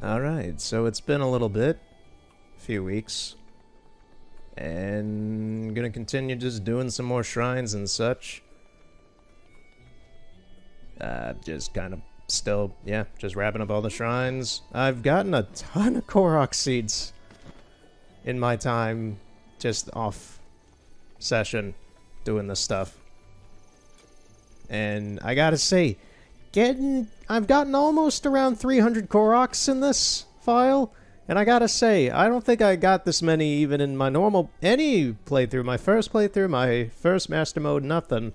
Alright, so it's been a little bit, a few weeks, and gonna continue just doing some more shrines and such. Just kind of still, yeah, just wrapping up all the shrines. I've gotten a ton of Korok seeds in my time just off session doing this stuff. And I gotta say, I've gotten almost around 300 Koroks in this file, and I gotta say, I don't think I got this many even in my any playthrough, my first playthrough, my first master mode, nothing.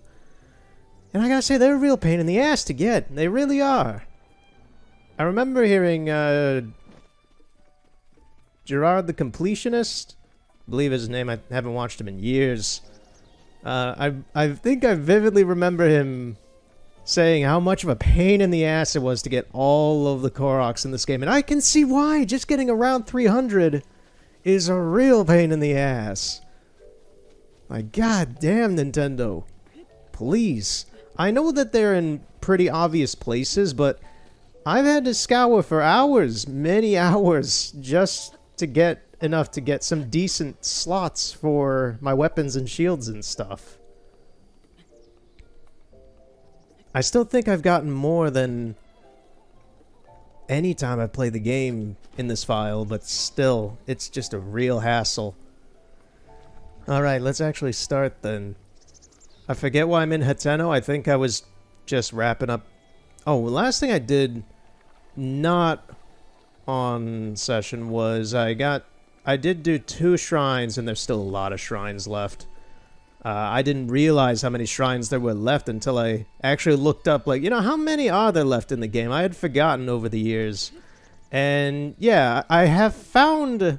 And I gotta say, they're a real pain in the ass to get. They really are. I remember hearing, Gerard the Completionist, I believe his name, I haven't watched him in years. I think I vividly remember him saying how much of a pain in the ass it was to get all of the Koroks in this game. And I can see why. Just getting around 300 is a real pain in the ass. My god damn, Nintendo. Please. I know that they're in pretty obvious places, but I've had to scour for hours, many hours, just to get enough to get some decent slots for my weapons and shields and stuff. I still think I've gotten more than any time I've played the game in this file, but still, it's just a real hassle. Alright, let's actually start then. I forget why I'm in Hateno. I think I was just wrapping up... Oh, the last thing I did not on session was I did do 2 shrines, and there's still a lot of shrines left. I didn't realize how many shrines there were left until I actually looked up, like, how many are there left in the game? I had forgotten over the years. And, yeah, I have found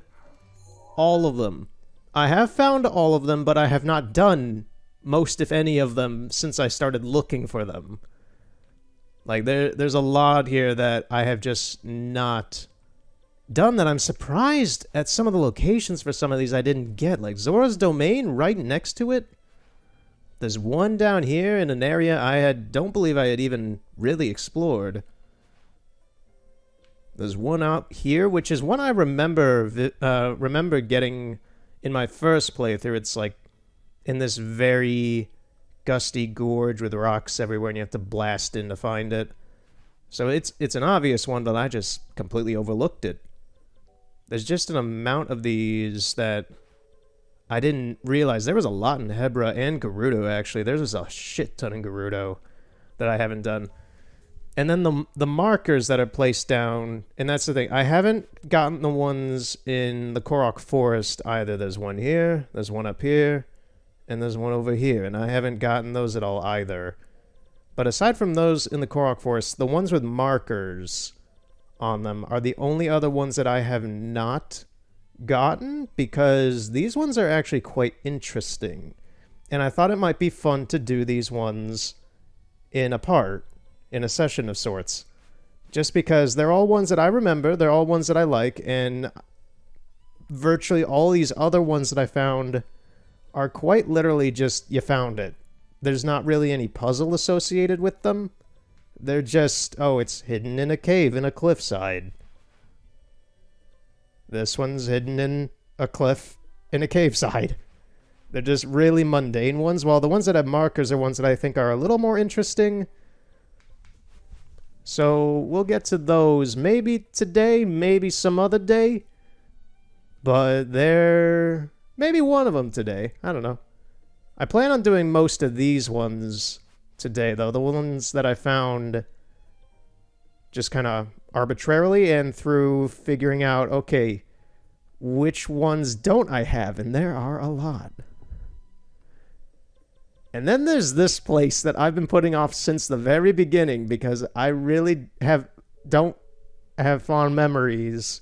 all of them. I have found all of them, but I have not done most, if any, of them since I started looking for them. Like, there's a lot here that I have just not done that I'm surprised at some of the locations for some of these I didn't get. Like Zora's Domain right next to it. There's one down here in an area don't believe I had even really explored. There's one out here, which is one I remember getting in my first playthrough. It's like in this very gusty gorge with rocks everywhere, and you have to blast in to find it. So it's an obvious one, but I just completely overlooked it. There's just an amount of these that I didn't realize. There was a lot in Hebra and Gerudo, actually. There's a shit ton in Gerudo that I haven't done. And then the markers that are placed down, and that's the thing. I haven't gotten the ones in the Korok Forest either. There's one here, there's one up here, and there's one over here. And I haven't gotten those at all either. But aside from those in the Korok Forest, the ones with markers on them are the only other ones that I have not gotten, because these ones are actually quite interesting. And I thought it might be fun to do these ones in a session of sorts. Just because they're all ones that I remember, they're all ones that I like, and virtually all these other ones that I found are quite literally just, you found it. There's not really any puzzle associated with them. They're just, oh, it's hidden in a cave in a cliffside. This one's hidden in a cliff in a cave side. They're just really mundane ones, while the ones that have markers are ones that I think are a little more interesting. So we'll get to those maybe today, maybe some other day. But maybe one of them today. I don't know. I plan on doing most of these ones today, though. The ones that I found just kind of arbitrarily and through figuring out, okay, which ones don't I have? And there are a lot. And then there's this place that I've been putting off since the very beginning, because I really don't have fond memories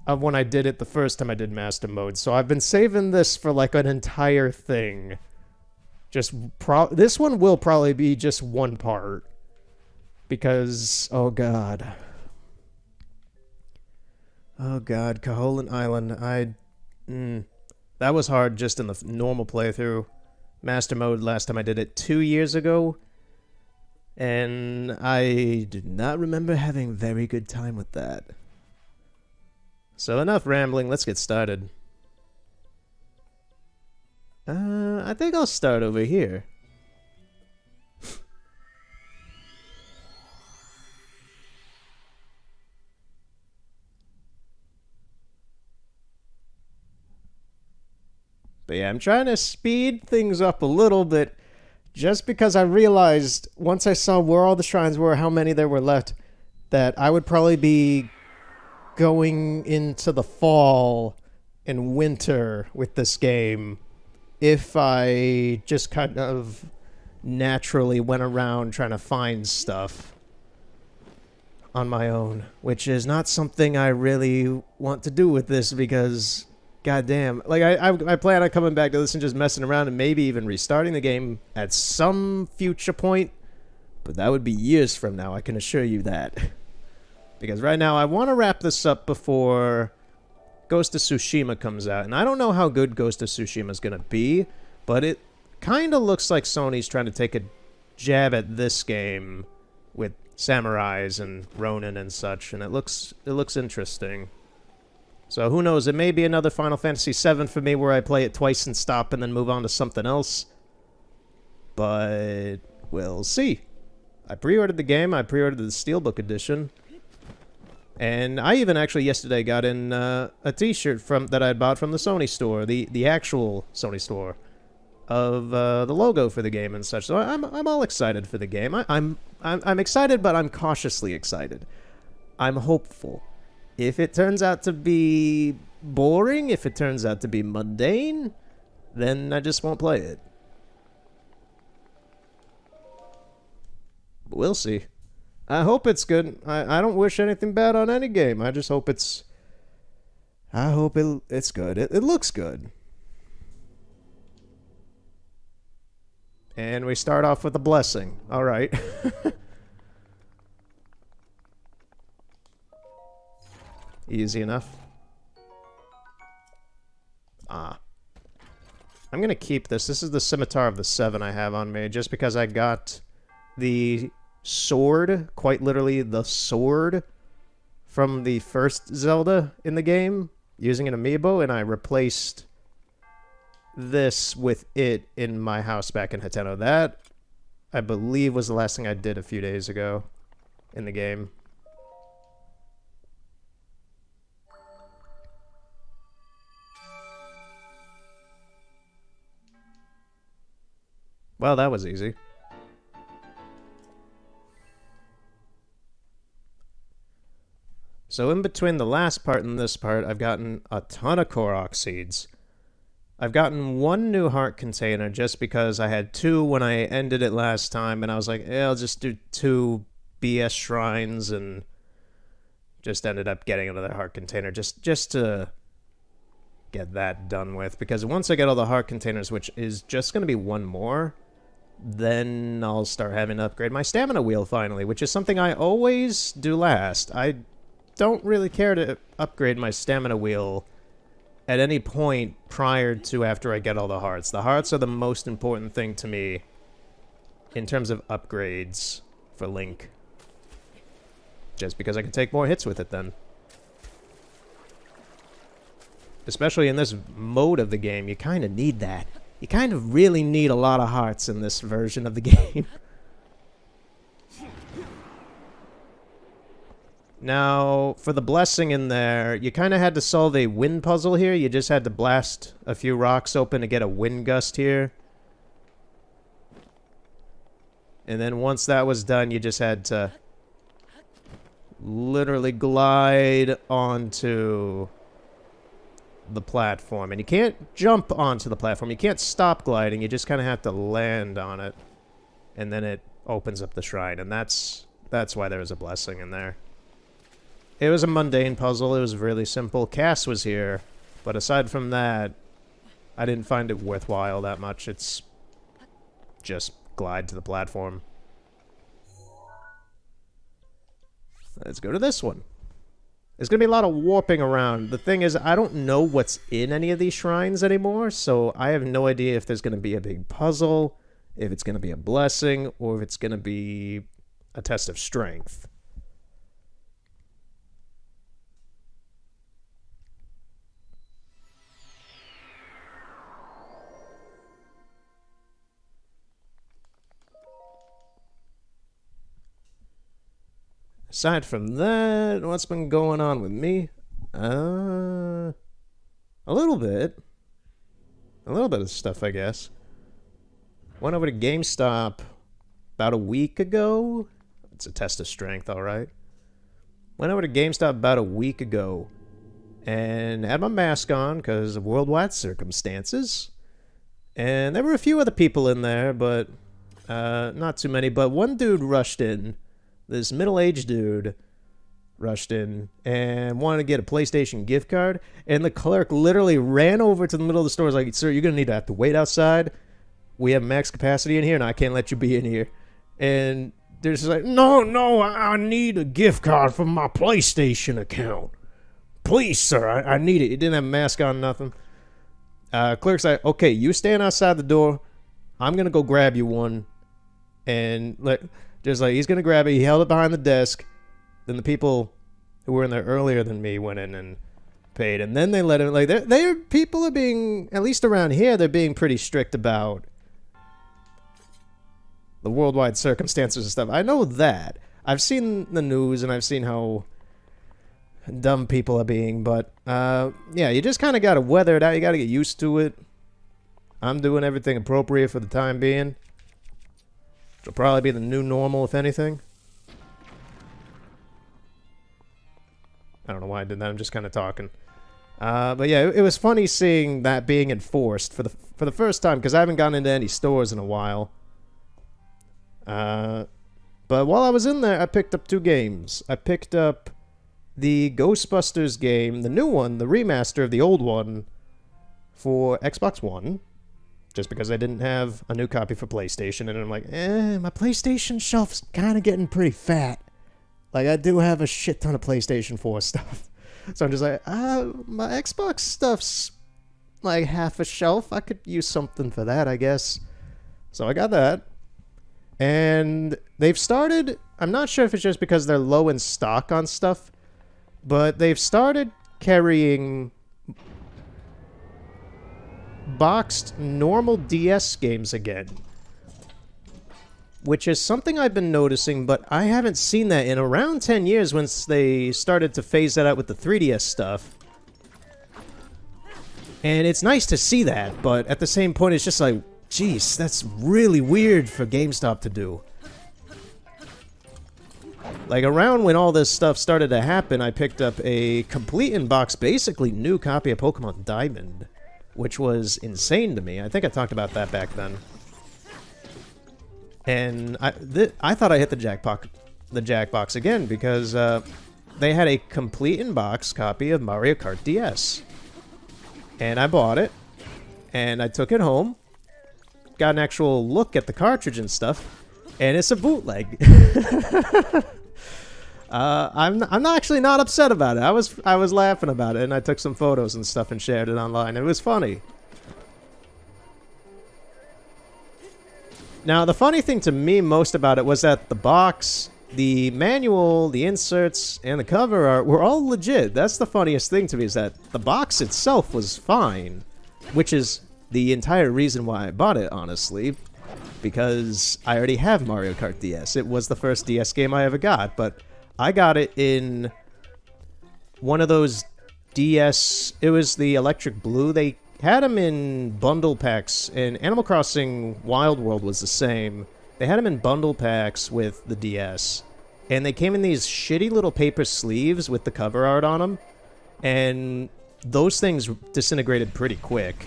of when I did it the first time I did Master Mode. So I've been saving this for like an entire thing. This one will probably be just one part. Because, oh god. Oh god, Koholint Island. That was hard just in the normal playthrough. Master Mode, last time I did it 2 years ago. And I did not remember having very good time with that. So enough rambling, let's get started. I think I'll start over here. But yeah, I'm trying to speed things up a little bit just because I realized once I saw where all the shrines were, how many there were left, that I would probably be going into the fall and winter with this game if I just kind of naturally went around trying to find stuff on my own, which is not something I really want to do with this because goddamn, like I plan on coming back to this and just messing around and maybe even restarting the game at some future point, but that would be years from now, I can assure you that. Because right now I want to wrap this up before Ghost of Tsushima comes out, and I don't know how good Ghost of Tsushima is going to be, but it kind of looks like Sony's trying to take a jab at this game with samurais and Ronin and such, and it looks interesting. So who knows, it may be another Final Fantasy VII for me where I play it twice and stop and then move on to something else. But we'll see. I pre-ordered the game, I pre-ordered the Steelbook edition. And I even actually yesterday got in a t-shirt that I had bought from the Sony store, the actual Sony store, of the logo for the game and such. So I'm all excited for the game. I'm excited, but I'm cautiously excited. I'm hopeful. If it turns out to be boring, if it turns out to be mundane, then I just won't play it. But we'll see. I hope it's good. I don't wish anything bad on any game. I just hope it's... I hope it's good. It looks good. And we start off with a blessing. Alright. Easy enough. I'm gonna keep this. This is the Scimitar of the Seven I have on me, just because I got the sword, quite literally the sword, from the first Zelda in the game, using an amiibo, and I replaced this with it in my house back in Hateno. That, I believe, was the last thing I did a few days ago in the game. Well, that was easy. So in between the last part and this part, I've gotten a ton of Korok seeds. I've gotten one new heart container just because I had two when I ended it last time, and I was like, I'll just do 2 BS shrines, and just ended up getting another heart container just to get that done with. Because once I get all the heart containers, which is just going to be one more, then I'll start having to upgrade my stamina wheel finally, which is something I always do last. I don't really care to upgrade my stamina wheel at any point prior to after I get all the hearts. The hearts are the most important thing to me in terms of upgrades for Link. Just because I can take more hits with it then. Especially in this mode of the game, you kind of need that. You kind of really need a lot of hearts in this version of the game. Now, for the blessing in there, you kind of had to solve a wind puzzle here. You just had to blast a few rocks open to get a wind gust here. And then once that was done, you just had to literally glide onto the platform. And you can't jump onto the platform. You can't stop gliding. You just kind of have to land on it. And then it opens up the shrine. And that's why there was a blessing in there. It was a mundane puzzle. It was really simple. Cass was here, but aside from that, I didn't find it worthwhile that much. It's just glide to the platform. Let's go to this one. There's going to be a lot of warping around. The thing is, I don't know what's in any of these shrines anymore, so I have no idea if there's going to be a big puzzle, if it's going to be a blessing, or if it's going to be a test of strength. Aside from that, what's been going on with me? A little bit. A little bit of stuff, I guess. Went over to GameStop about a week ago. It's a test of strength, alright. Went over to GameStop about a week ago and had my mask on because of worldwide circumstances. And there were a few other people in there, but not too many. But one dude rushed in. This middle-aged dude rushed in and wanted to get a PlayStation gift card. And the clerk literally ran over to the middle of the store. Was like, sir, you're going to have to wait outside. We have max capacity in here, and I can't let you be in here. And they're just like, no, I need a gift card for my PlayStation account. Please, sir, I need it. He didn't have a mask on, nothing. Clerk's like, okay, you stand outside the door. I'm going to go grab you one. And just like, he's going to grab it. He held it behind the desk. Then the people who were in there earlier than me went in and paid. And then they let him, like, people are being, at least around here, they're being pretty strict about the worldwide circumstances and stuff. I know that. I've seen the news and I've seen how dumb people are being, but yeah, you just kind of got to weather it out. You got to get used to it. I'm doing everything appropriate for the time being. It'll probably be the new normal, if anything. I don't know why I did that. I'm just kind of talking. But yeah, it was funny seeing that being enforced for the first time, because I haven't gone into any stores in a while. But while I was in there, I picked up 2 games. I picked up the Ghostbusters game, the new one, the remaster of the old one, for Xbox One, just because I didn't have a new copy for PlayStation, and I'm like, my PlayStation shelf's kind of getting pretty fat. Like, I do have a shit ton of PlayStation 4 stuff. So I'm just like, my Xbox stuff's like half a shelf. I could use something for that, I guess. So I got that. And they've started, I'm not sure if it's just because they're low in stock on stuff, but they've started carrying boxed normal DS games again, which is something I've been noticing, but I haven't seen that in around 10 years once they started to phase that out with the 3DS stuff. And it's nice to see that, but at the same point, it's just like, jeez, that's really weird for GameStop to do. Like, around when all this stuff started to happen, I picked up a complete in-box, basically new copy of Pokemon Diamond, which was insane to me. I think I talked about that back then. And I thought I hit the jackbox again, because they had a complete in-box copy of Mario Kart DS. And I bought it, and I took it home, got an actual look at the cartridge and stuff, and it's a bootleg. I'm actually not upset about it. I was laughing about it, and I took some photos and stuff and shared it online. It was funny. Now, the funny thing to me most about it was that the box, the manual, the inserts, and the cover art were all legit. That's the funniest thing to me, is that the box itself was fine, which is the entire reason why I bought it, honestly, because I already have Mario Kart DS. It was the first DS game I ever got, but I got it in one of those DS, it was the Electric Blue. They had them in bundle packs, and Animal Crossing Wild World was the same. They had them in bundle packs with the DS, and they came in these shitty little paper sleeves with the cover art on them, and those things disintegrated pretty quick.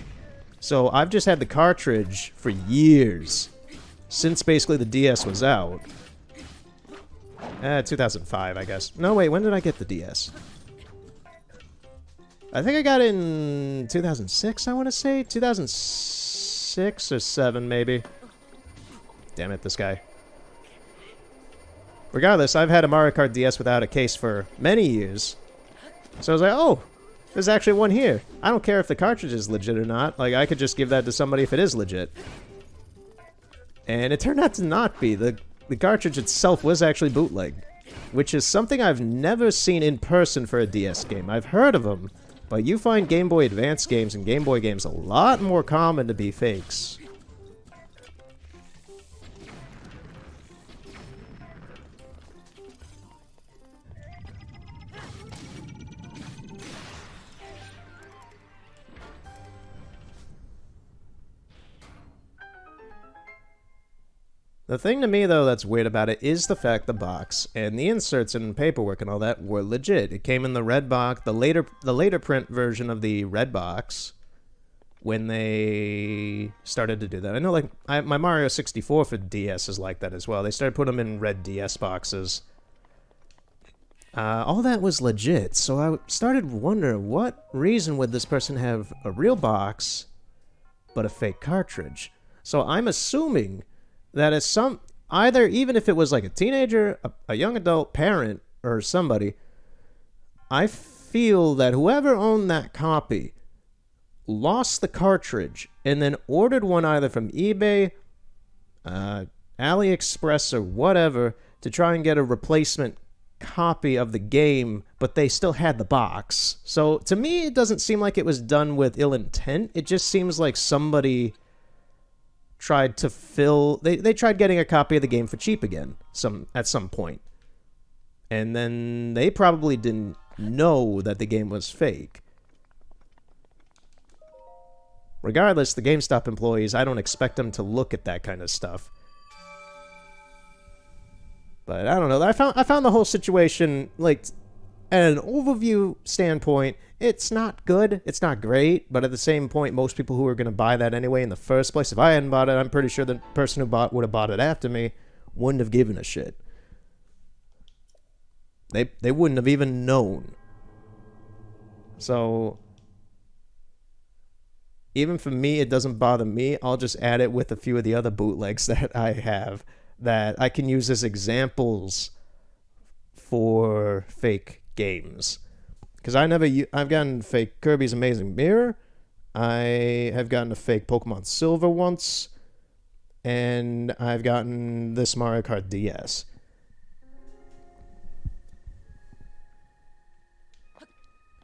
So I've just had the cartridge for years, since basically the DS was out. 2005, I guess. No, wait, when did I get the DS? I think I got it in 2006, I want to say? 2006 or 7, maybe. Damn it, this guy. Regardless, I've had a Mario Kart DS without a case for many years. So I was like, oh, there's actually one here. I don't care if the cartridge is legit or not. Like, I could just give that to somebody if it is legit. And it turned out to not be. The cartridge itself was actually bootleg, which is something I've never seen in person for a DS game. I've heard of them, but you find Game Boy Advance games and Game Boy games a lot more common to be fakes. The thing to me, though, that's weird about it is the fact the box and the inserts and paperwork and all that were legit. It came in the red box, the later print version of the red box, when they started to do that. I know, like, my Mario 64 for DS is like that as well. They started putting them in red DS boxes. All that was legit, so I started wondering, what reason would this person have a real box, but a fake cartridge? So I'm assuming that it's either, even if it was like a teenager, a young adult, parent, or somebody, I feel that whoever owned that copy lost the cartridge and then ordered one either from eBay, AliExpress, or whatever to try and get a replacement copy of the game, but they still had the box. So to me, it doesn't seem like it was done with ill intent. It just seems like somebody tried to they tried getting a copy of the game for cheap again at some point. And then they probably didn't know that the game was fake. Regardless, the GameStop employees, I don't expect them to look at that kind of stuff. But I don't know. I found the whole situation, like, at an overview standpoint, it's not good. It's not great. But at the same point, most people who are going to buy that anyway in the first place, if I hadn't bought it, I'm pretty sure the person who would have bought it after me wouldn't have given a shit. They wouldn't have even known. So even for me, it doesn't bother me. I'll just add it with a few of the other bootlegs that I have that I can use as examples for fake games. Because I've gotten fake Kirby's Amazing Mirror. I have gotten a fake Pokemon Silver once. And I've gotten this Mario Kart DS.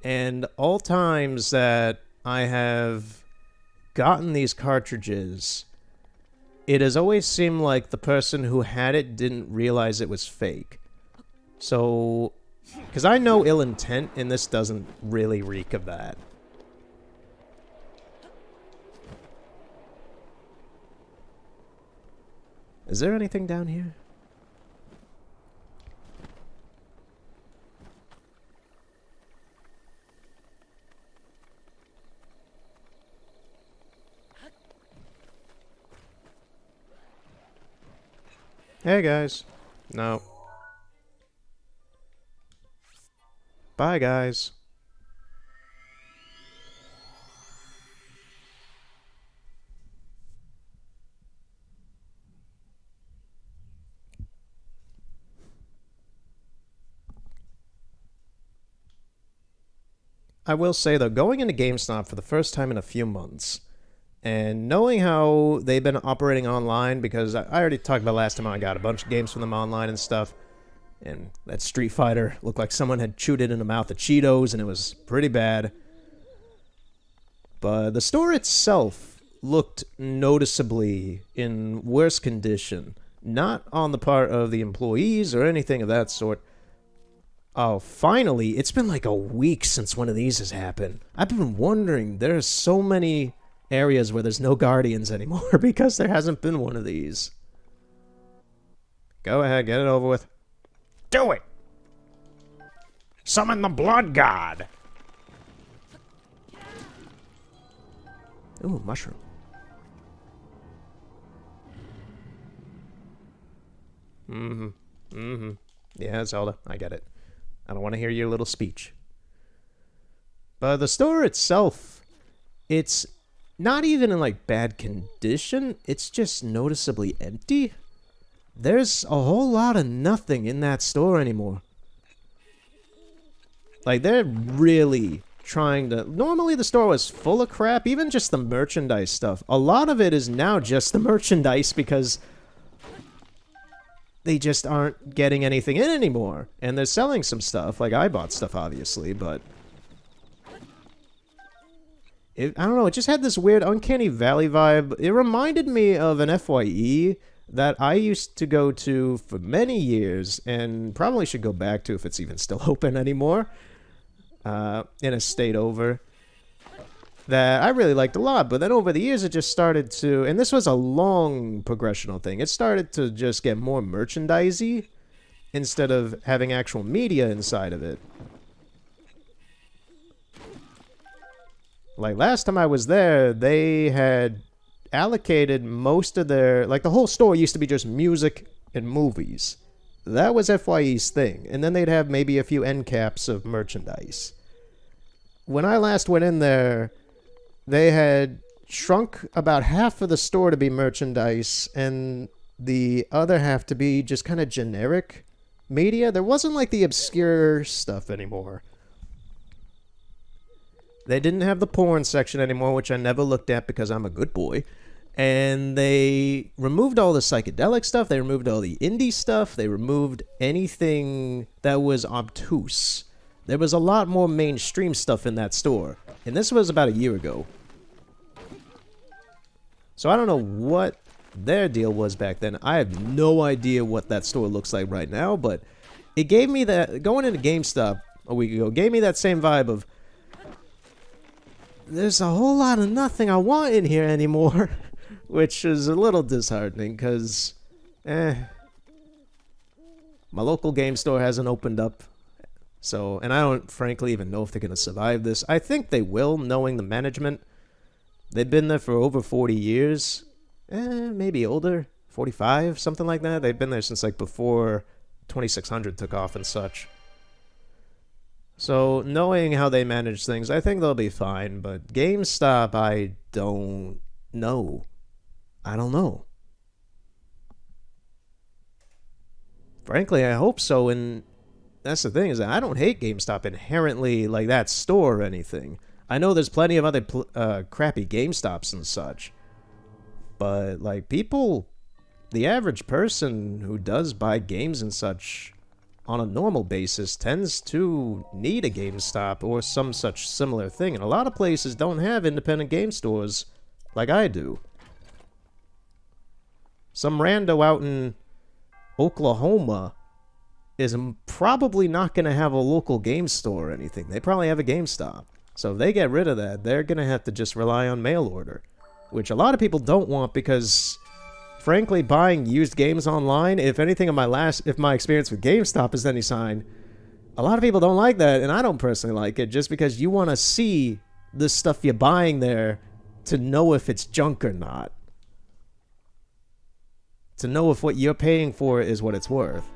And all times that I have gotten these cartridges, it has always seemed like the person who had it didn't realize it was fake. So, because I know ill intent, and this doesn't really reek of that. Is there anything down here? Hey guys. No. Bye guys. I will say though, going into GameStop for the first time in a few months, and knowing how they've been operating online, because I already talked about last time I got a bunch of games from them online and stuff, and that Street Fighter looked like someone had chewed it in a mouth of Cheetos, and it was pretty bad. But the store itself looked noticeably in worse condition. Not on the part of the employees or anything of that sort. Oh, finally, it's been like a week since one of these has happened. I've been wondering, there are so many areas where there's no Guardians anymore because there hasn't been one of these. Go ahead, get it over with. Do it! Summon the Blood God! Ooh, mushroom. Yeah, Zelda, I get it. I don't want to hear your little speech. But the store itself, it's not even in, like, bad condition. It's just noticeably empty. There's a whole lot of nothing in that store anymore. Like, they're really trying to... Normally the store was full of crap, even just the merchandise stuff. A lot of it is now just the merchandise because they just aren't getting anything in anymore. And they're selling some stuff. Like, I bought stuff, obviously, but... I don't know, it just had this weird Uncanny Valley vibe. It reminded me of an FYE that I used to go to for many years, and probably should go back to if it's even still open anymore, in a state over. that I really liked a lot. But then over the years, it just started to, and this was a long progressional thing. It started to just get more merchandisey instead of having actual media inside of it. Like last time I was there, they had allocated most of their, like the whole store used to be just music and movies. That was FYE's thing. And then they'd have maybe a few end caps of merchandise. When I last went in there, they had shrunk about half of the store to be merchandise and the other half to be just kind of generic media. There wasn't like the obscure stuff anymore. They didn't have the porn section anymore, which I never looked at because I'm a good boy. And they removed all the psychedelic stuff. They removed all the indie stuff. They removed anything that was obtuse. There was a lot more mainstream stuff in that store. And this was about a year ago. So I don't know what their deal was back then. I have no idea what that store looks like right now. But it gave me that, going into GameStop a week ago, gave me that same vibe of, there's a whole lot of nothing I want in here anymore, which is a little disheartening because, my local game store hasn't opened up. So, and I don't frankly even know if they're going to survive this. I think they will, knowing the management. They've been there for over 40 years. Maybe older, 45, something like that. They've been there since like before 2600 took off and such. So, knowing how they manage things, I think they'll be fine. But GameStop, I don't know. I don't know. Frankly, I hope so. And that's the thing, is that I don't hate GameStop inherently, like that store or anything. I know there's plenty of other crappy GameStops and such. But, like, people, the average person who does buy games and such on a normal basis tends to need a GameStop or some such similar thing. And a lot of places don't have independent game stores like I do. Some rando out in Oklahoma is probably not going to have a local game store or anything. They probably have a GameStop. So if they get rid of that, they're going to have to just rely on mail order, which a lot of people don't want because, frankly, buying used games online, if anything, if my experience with GameStop is any sign, a lot of people don't like that, and I don't personally like it, just because you want to see the stuff you're buying there to know if it's junk or not. To know if what you're paying for is what it's worth.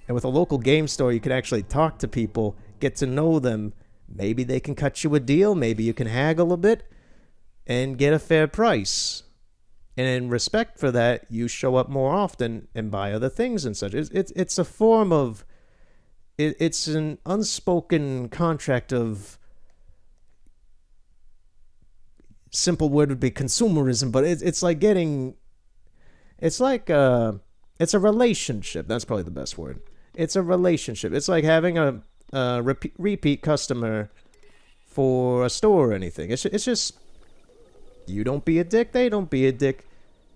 And with a local game store, you can actually talk to people, get to know them. Maybe they can cut you a deal, maybe you can haggle a bit, and get a fair price. And in respect for that, you show up more often and buy other things and such. It's a form of... It's an unspoken contract of... Simple word would be consumerism, but it's like getting... It's like... It's a relationship. That's probably the best word. It's a relationship. It's like having a repeat customer for a store or anything. It's just... You don't be a dick, they don't be a dick.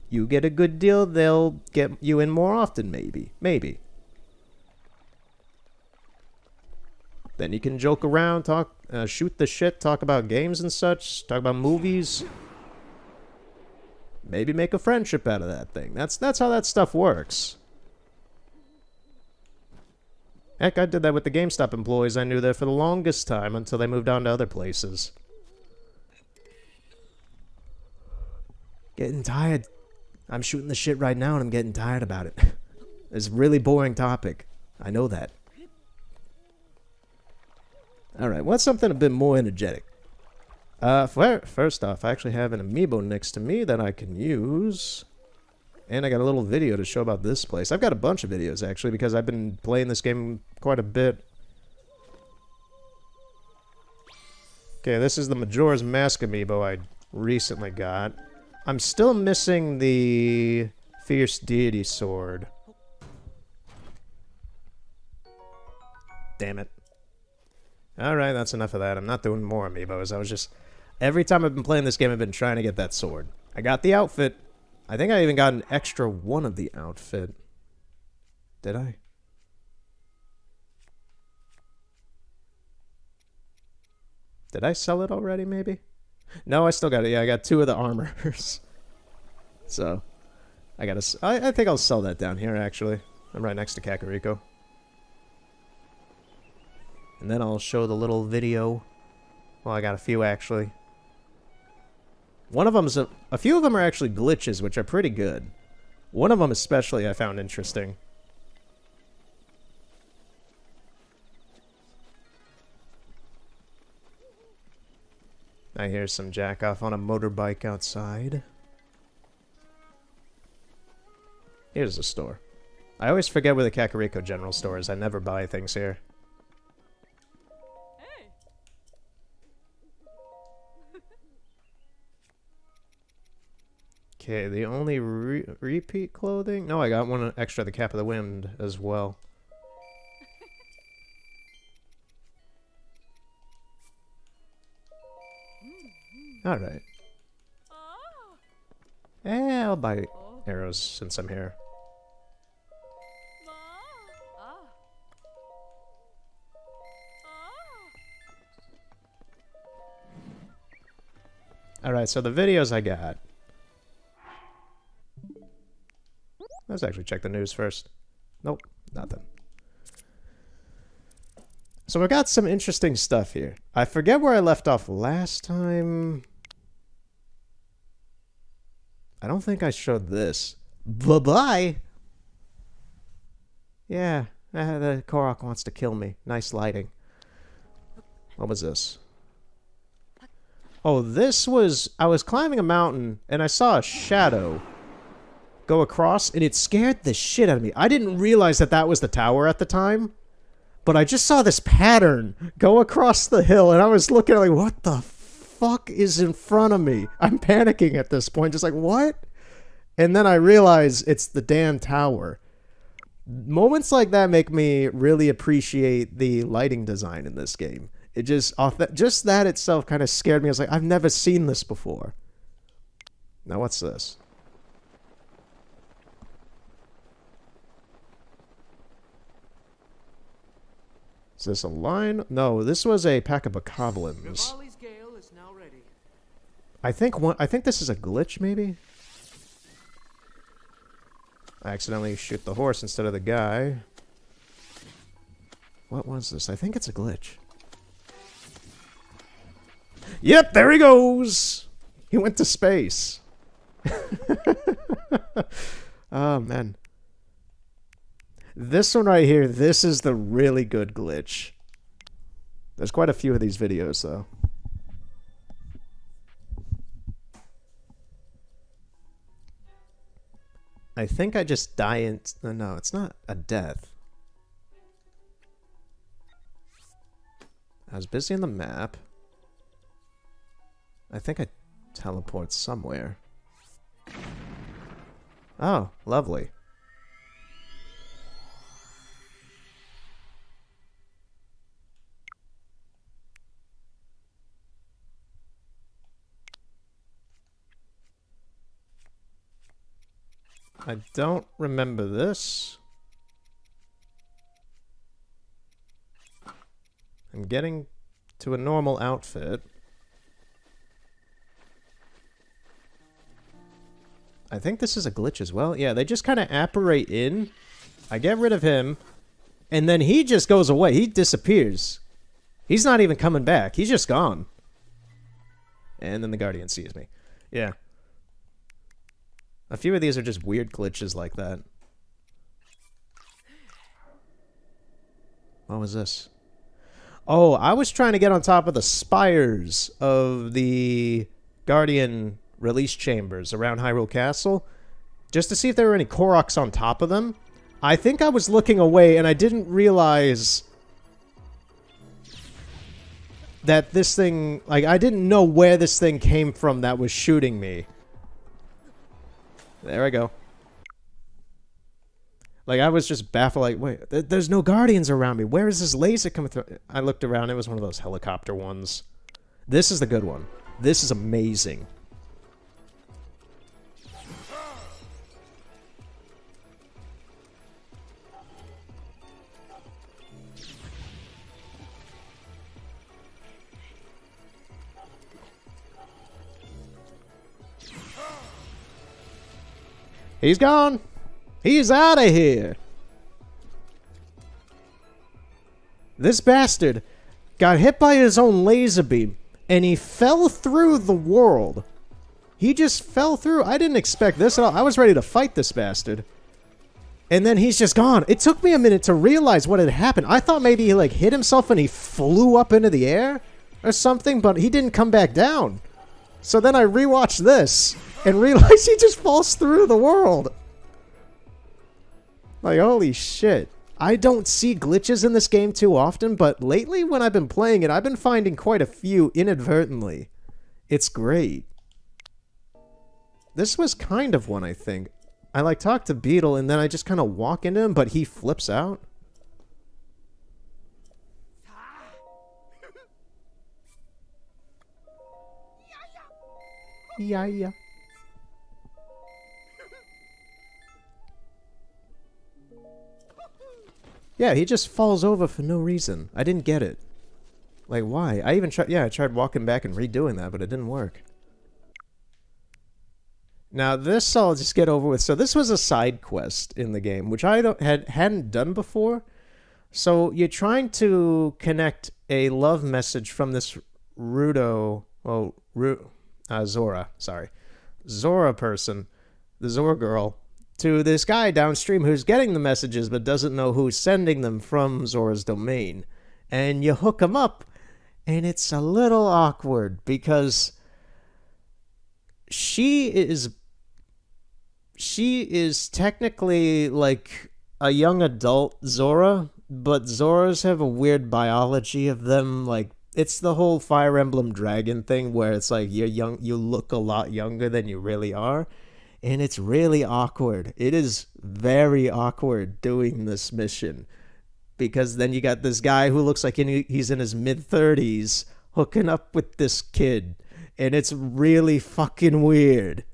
You get a good deal, they'll get you in more often, maybe. Maybe. Then you can joke around, talk, shoot the shit, talk about games and such, talk about movies. Maybe make a friendship out of that thing. That's how that stuff works. Heck, I did that with the GameStop employees I knew there for the longest time until they moved on to other places. Getting tired. I'm shooting the shit right now and I'm getting tired about it. It's a really boring topic. I know that. Alright, what's something a bit more energetic? First off, I actually have an amiibo next to me that I can use. And I got a little video to show about this place. I've got a bunch of videos, actually, because I've been playing this game quite a bit. Okay, this is the Majora's Mask amiibo I recently got. I'm still missing the Fierce Deity Sword. Damn it. Alright, that's enough of that. I'm not doing more amiibos. I was just... Every time I've been playing this game, I've been trying to get that sword. I got the outfit. I think I even got an extra one of the outfit. Did I? Did I sell it already, maybe? No, I still got it. Yeah, I got 2 of the armors. So, I think I'll sell that down here, actually. I'm right next to Kakariko. And then I'll show the little video. Well, I got a few, actually. One of them's a few of them are actually glitches, which are pretty good. One of them especially I found interesting. I hear some jack off on a motorbike outside. Here's the store. I always forget where the Kakariko General Store is. I never buy things here. Okay, the only repeat clothing? No, I got one extra, the Cap of the Wind, as well. Alright. I'll buy arrows since I'm here. Alright, so the videos I got. Let's actually check the news first. Nope, nothing. So we got some interesting stuff here. I forget where I left off last time. I don't think I showed this. Bye-bye! Yeah, the Korok wants to kill me. Nice lighting. What was this? Oh, this was... I was climbing a mountain, and I saw a shadow go across, and it scared the shit out of me. I didn't realize that that was the tower at the time, but I just saw this pattern go across the hill, and I was looking like, what the fuck is in front of me? I'm panicking at this point, just like, what? And then I realize it's the damn tower. Moments like that make me really appreciate the lighting design in this game. It just that itself kind of scared me. I was like, I've never seen this before. Now what's this? Is this a line? No, this was a pack of bokoblins. I think this is a glitch, maybe? I accidentally shoot the horse instead of the guy. What was this? I think it's a glitch. Yep, there he goes! He went to space. Oh, man. This one right here, this is the really good glitch. There's quite a few of these videos, though. I think I just die in... No, it's not a death. I was busy on the map. I think I teleport somewhere. Oh, lovely. I don't remember this. I'm getting to a normal outfit. I think this is a glitch as well. Yeah, they just kind of apparate in. I get rid of him. And then he just goes away. He disappears. He's not even coming back. He's just gone. And then the Guardian sees me. Yeah. A few of these are just weird glitches like that. What was this? Oh, I was trying to get on top of the spires of the Guardian release chambers around Hyrule Castle, just to see if there were any Koroks on top of them. I think I was looking away and I didn't realize that this thing, like, I didn't know where this thing came from that was shooting me. There I go. Like, I was just baffled, like, wait, there's no Guardians around me. Where is this laser coming through? I looked around, it was one of those helicopter ones. This is the good one. This is amazing. He's gone. He's out of here. This bastard got hit by his own laser beam, and he fell through the world. He just fell through. I didn't expect this at all. I was ready to fight this bastard. And then he's just gone. It took me a minute to realize what had happened. I thought maybe he, like, hit himself and he flew up into the air or something, but he didn't come back down. So then I rewatched this and realized he just falls through the world. Like, holy shit. I don't see glitches in this game too often, but lately when I've been playing it, I've been finding quite a few inadvertently. It's great. This was kind of one, I think. I, like, talk to Beetle, and then I just kind of walk into him, but he flips out. Yeah. Yeah, he just falls over for no reason. I didn't get it. Like, why? I even tried, yeah, I tried walking back and redoing that, but it didn't work. Now, this I'll just get over with. So this was a side quest in the game, which I hadn't done before. So you're trying to connect a love message from this Zora person, the Zora girl, to this guy downstream who's getting the messages but doesn't know who's sending them from Zora's domain. And you hook them up, and it's a little awkward because she is technically like a young adult Zora, but Zoras have a weird biology of them. Like, it's the whole Fire Emblem Dragon thing where it's like you're young, you look a lot younger than you really are, and it's really awkward. It is very awkward doing this mission because then you got this guy who looks like he's in his mid-30s hooking up with this kid, and it's really fucking weird.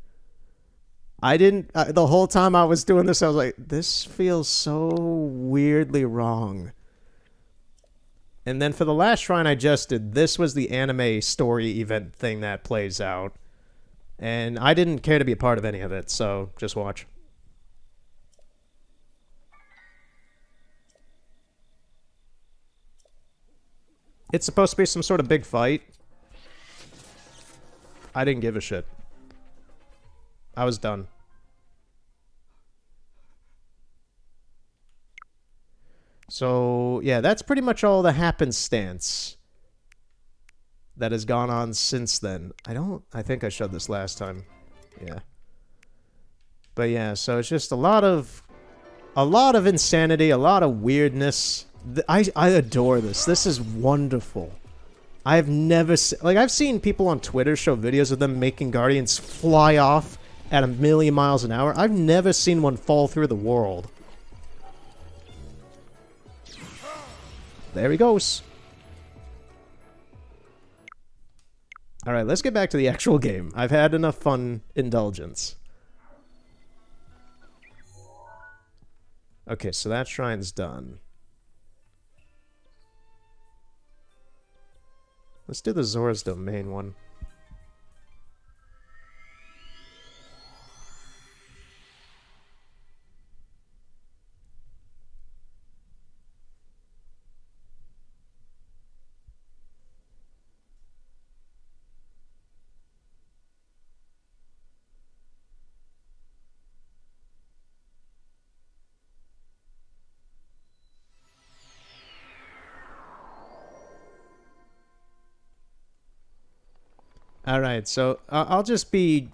The whole time I was doing this, I was like, this feels so weirdly wrong. And then for the last shrine I just did, this was the anime story event thing that plays out. And I didn't care to be a part of any of it, so just watch. It's supposed to be some sort of big fight. I didn't give a shit. I was done. So, yeah, that's pretty much all the happenstance that has gone on since then. I think I showed this last time. Yeah. But yeah, so it's just a lot of insanity, a lot of weirdness. I adore this. This is wonderful. I've never I've seen people on Twitter show videos of them making Guardians fly off at 1,000,000 miles an hour. I've never seen one fall through the world. There he goes. Alright, let's get back to the actual game. I've had enough fun indulgence. Okay, so that shrine's done. Let's do the Zora's Domain one. Alright, so I'll just be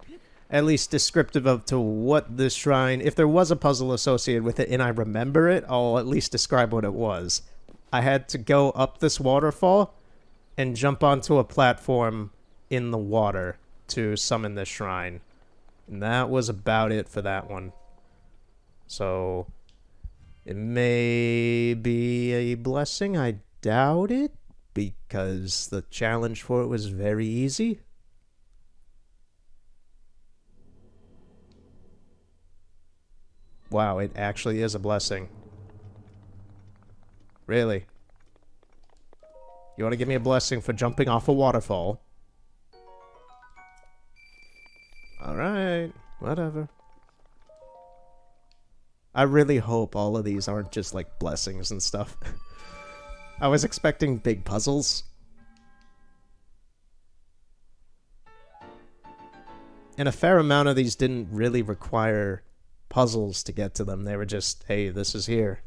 at least descriptive of to what this shrine, if there was a puzzle associated with it and I remember it, I'll at least describe what it was. I had to go up this waterfall and jump onto a platform in the water to summon this shrine. And that was about it for that one. So, it may be a blessing, I doubt it, because the challenge for it was very easy. Wow, it actually is a blessing. Really? You want to give me a blessing for jumping off a waterfall? Alright, whatever. I really hope all of these aren't just like blessings and stuff. I was expecting big puzzles. And a fair amount of these didn't really require puzzles to get to them. They were just, hey, this is here.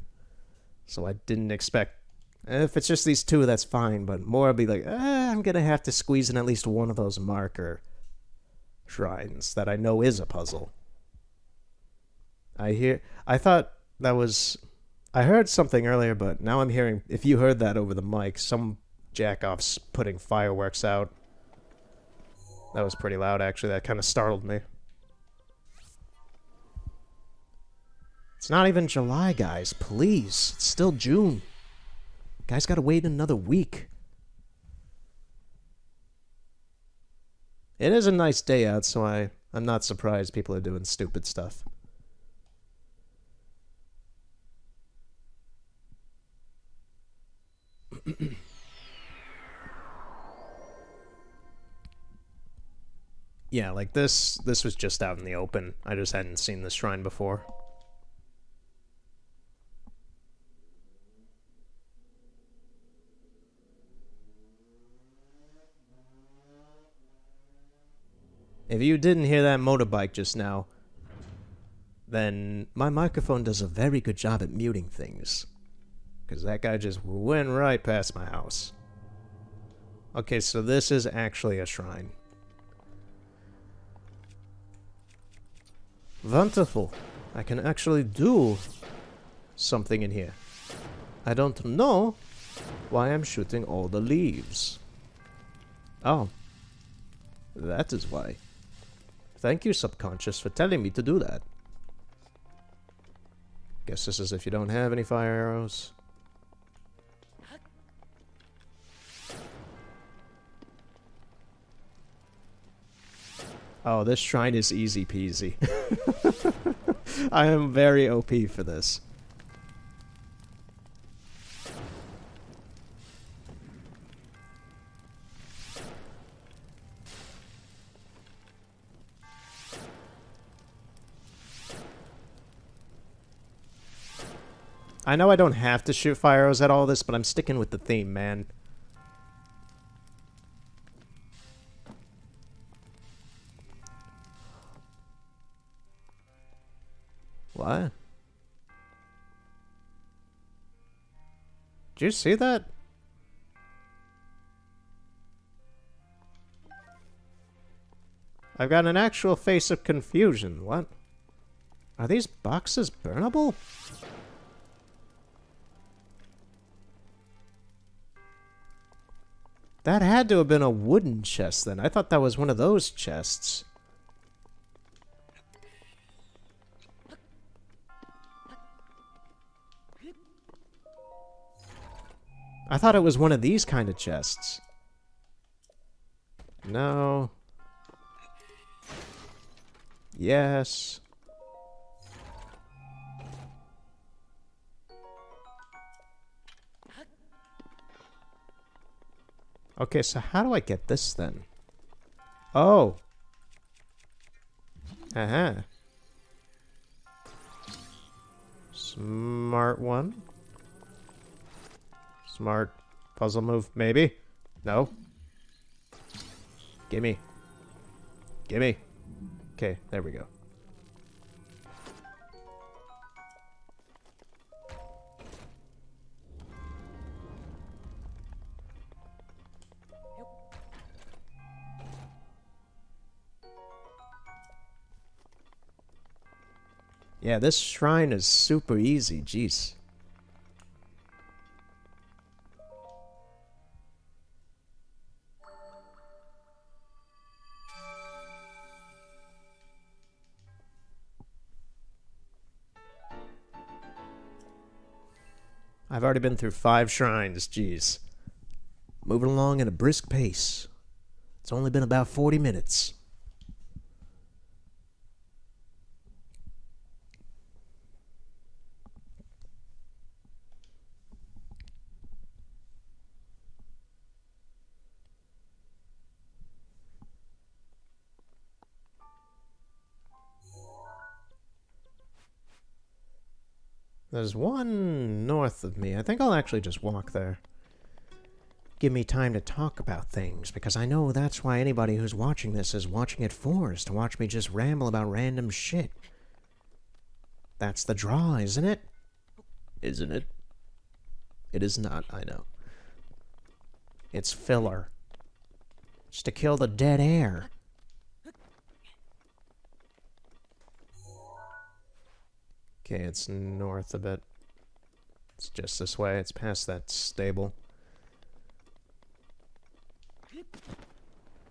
So I didn't expect... If it's just these two, that's fine. But more, I'll be like, I'm going to have to squeeze in at least one of those marker shrines that I know is a puzzle. I thought that was... I heard something earlier, but now I'm hearing... If you heard that over the mic, some jack-off's putting fireworks out. That was pretty loud, actually. That kind of startled me. It's not even July, guys. Please. It's still June. Guys gotta wait another week. It is a nice day out, so I'm not surprised people are doing stupid stuff. Yeah, like this was just out in the open. I just hadn't seen this shrine before. If you didn't hear that motorbike just now, then my microphone does a very good job at muting things. Because that guy just went right past my house. Okay, so this is actually a shrine. Wonderful. I can actually do something in here. I don't know why I'm shooting all the leaves. Oh. That is why. Thank you, subconscious, for telling me to do that. Guess this is if you don't have any fire arrows. Oh, this shrine is easy peasy. I am very OP for this. I know I don't have to shoot fire arrows at all this, but I'm sticking with the theme, man. What? Did you see that? I've got an actual face of confusion. What? Are these boxes burnable? That had to have been a wooden chest then. I thought that was one of those chests. I thought it was one of these kind of chests. No. Yes. Okay, so how do I get this then? Oh. Uh-huh. Smart one. Smart puzzle move, maybe? No? Gimme. Gimme. Okay, there we go. Yeah, this shrine is super easy, jeez. I've already been through 5 shrines, jeez. Moving along at a brisk pace. It's only been about 40 minutes. There's one north of me. I think I'll actually just walk there. Give me time to talk about things, because I know that's why anybody who's watching this is watching it for, is to watch me just ramble about random shit. That's the draw, isn't it? Isn't it? It is not, I know. It's filler. It's to kill the dead air. Okay, it's north a bit. It's just this way. It's past that stable.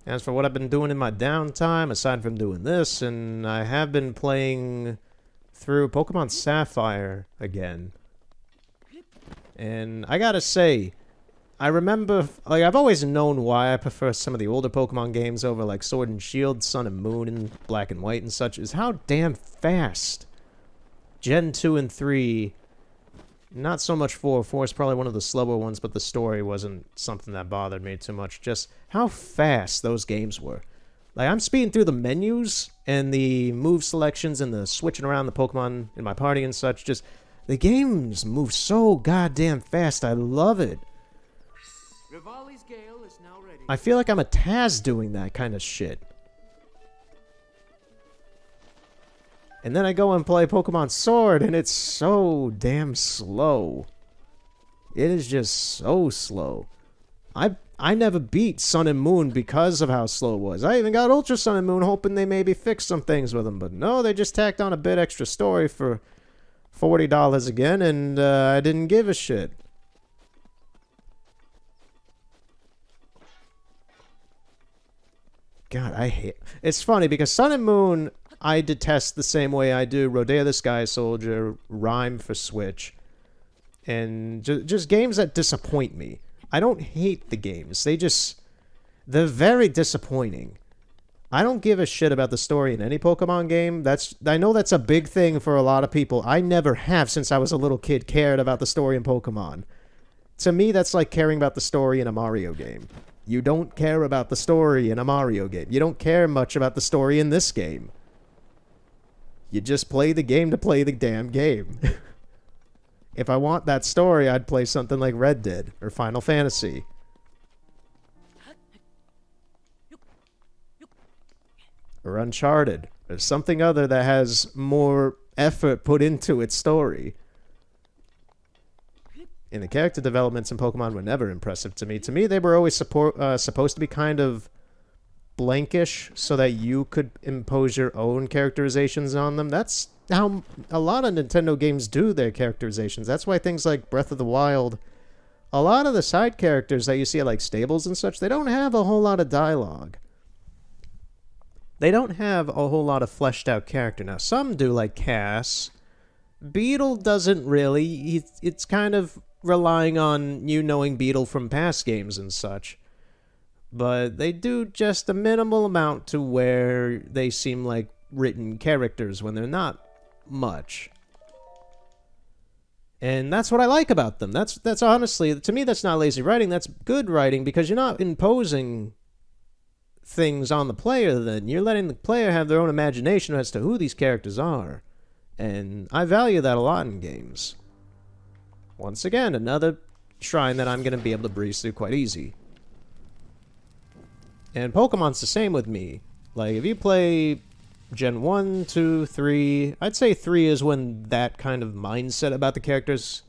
As for what I've been doing in my downtime, aside from doing this, and I have been playing through Pokemon Sapphire again. And I gotta say, I remember, like, I've always known why I prefer some of the older Pokemon games over, like, Sword and Shield, Sun and Moon, and Black and White and such, is how damn fast Gen 2 and 3, not so much 4. 4 is probably one of the slower ones, but the story wasn't something that bothered me too much. Just how fast those games were. Like, I'm speeding through the menus and the move selections and the switching around the Pokemon in my party and such. Just, the games move so goddamn fast. I love it. Rivali's Gale is now ready. I feel like I'm a Taz doing that kind of shit. And then I go and play Pokemon Sword, and it's so damn slow. It is just so slow. I never beat Sun and Moon because of how slow it was. I even got Ultra Sun and Moon hoping they maybe fix some things with them. But no, they just tacked on a bit extra story for $40 again, and I didn't give a shit. God, I hate... It's funny, because Sun and Moon, I detest the same way I do Rodea the Sky Soldier, Rhyme for Switch, and just games that disappoint me. I don't hate the games. They're very disappointing. I don't give a shit about the story in any Pokemon game. I know that's a big thing for a lot of people. I never have, since I was a little kid, cared about the story in Pokemon. To me, that's like caring about the story in a Mario game. You don't care about the story in a Mario game. You don't care much about the story in this game. You just play the game to play the damn game. If I want that story, I'd play something like Red Dead or Final Fantasy. Or Uncharted. Or something other that has more effort put into its story. And the character developments in Pokemon were never impressive to me. To me, they were always supposed to be kind of blankish so that you could impose your own characterizations on them. That's how a lot of Nintendo games do their characterizations. That's why things like Breath of the Wild, a lot of the side characters that you see at like stables and such, they don't have a whole lot of dialogue. They don't have a whole lot of fleshed out character. Now, some do, like Cass. Beetle doesn't really. It's kind of relying on you knowing Beetle from past games and such. But they do just a minimal amount to where they seem like written characters when they're not much. And that's what I like about them. That's honestly, to me, that's not lazy writing. That's good writing, because you're not imposing things on the player then. You're letting the player have their own imagination as to who these characters are. And I value that a lot in games. Once again, another shrine that I'm going to be able to breeze through quite easy. And Pokemon's the same with me. Like, if you play Gen 1, 2, 3... I'd say 3 is when that kind of mindset about the characters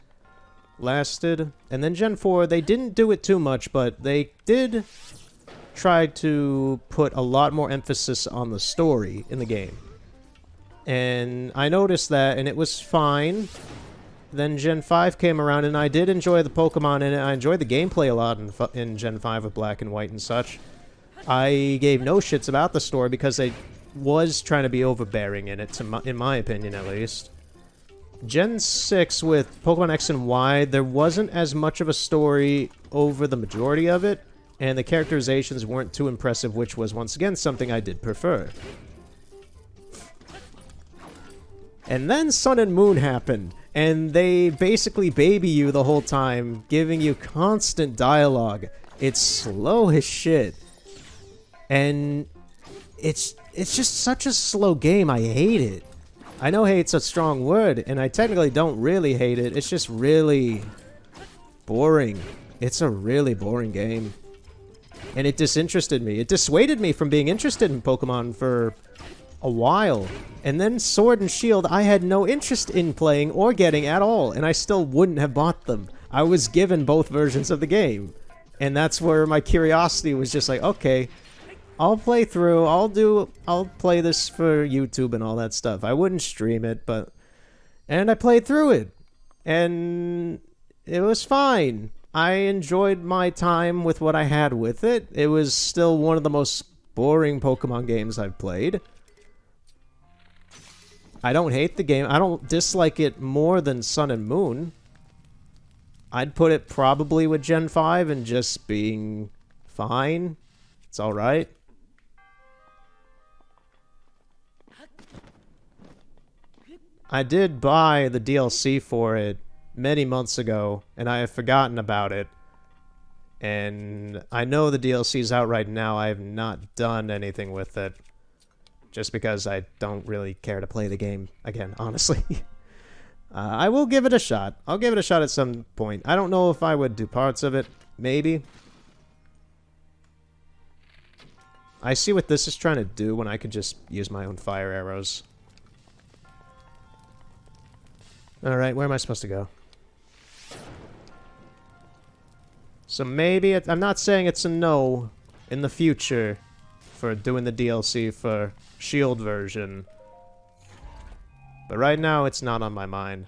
lasted. And then Gen 4, they didn't do it too much, but they did try to put a lot more emphasis on the story in the game. And I noticed that, and it was fine. Then Gen 5 came around, and I did enjoy the Pokemon in it. I enjoyed the gameplay a lot in Gen 5 with Black and White and such. I gave no shits about the story because they was trying to be overbearing in it, in my opinion at least. Gen 6 with Pokemon X and Y, there wasn't as much of a story over the majority of it, and the characterizations weren't too impressive, which was once again something I did prefer. And then Sun and Moon happened, and they basically baby you the whole time, giving you constant dialogue. It's slow as shit. And it's just such a slow game. I hate it. I know hate's a strong word, and I technically don't really hate it. It's just really boring. It's a really boring game. And it disinterested me. It dissuaded me from being interested in Pokemon for a while. And then Sword and Shield, I had no interest in playing or getting at all, and I still wouldn't have bought them. I was given both versions of the game. And that's where my curiosity was just like, okay, I'll play through, I'll play this for YouTube and all that stuff. I wouldn't stream it, and I played through it. And it was fine. I enjoyed my time with what I had with it. It was still one of the most boring Pokemon games I've played. I don't hate the game. I don't dislike it more than Sun and Moon. I'd put it probably with Gen 5 and just being fine. It's alright. I did buy the DLC for it many months ago, and I have forgotten about it. And I know the DLC is out right now. I have not done anything with it. Just because I don't really care to play the game again, honestly. I will give it a shot. I'll give it a shot at some point. I don't know if I would do parts of it. Maybe. I see what this is trying to do when I could just use my own fire arrows. Alright, where am I supposed to go? So maybe... I'm not saying it's a no in the future for doing the DLC for Shield version. But right now, it's not on my mind.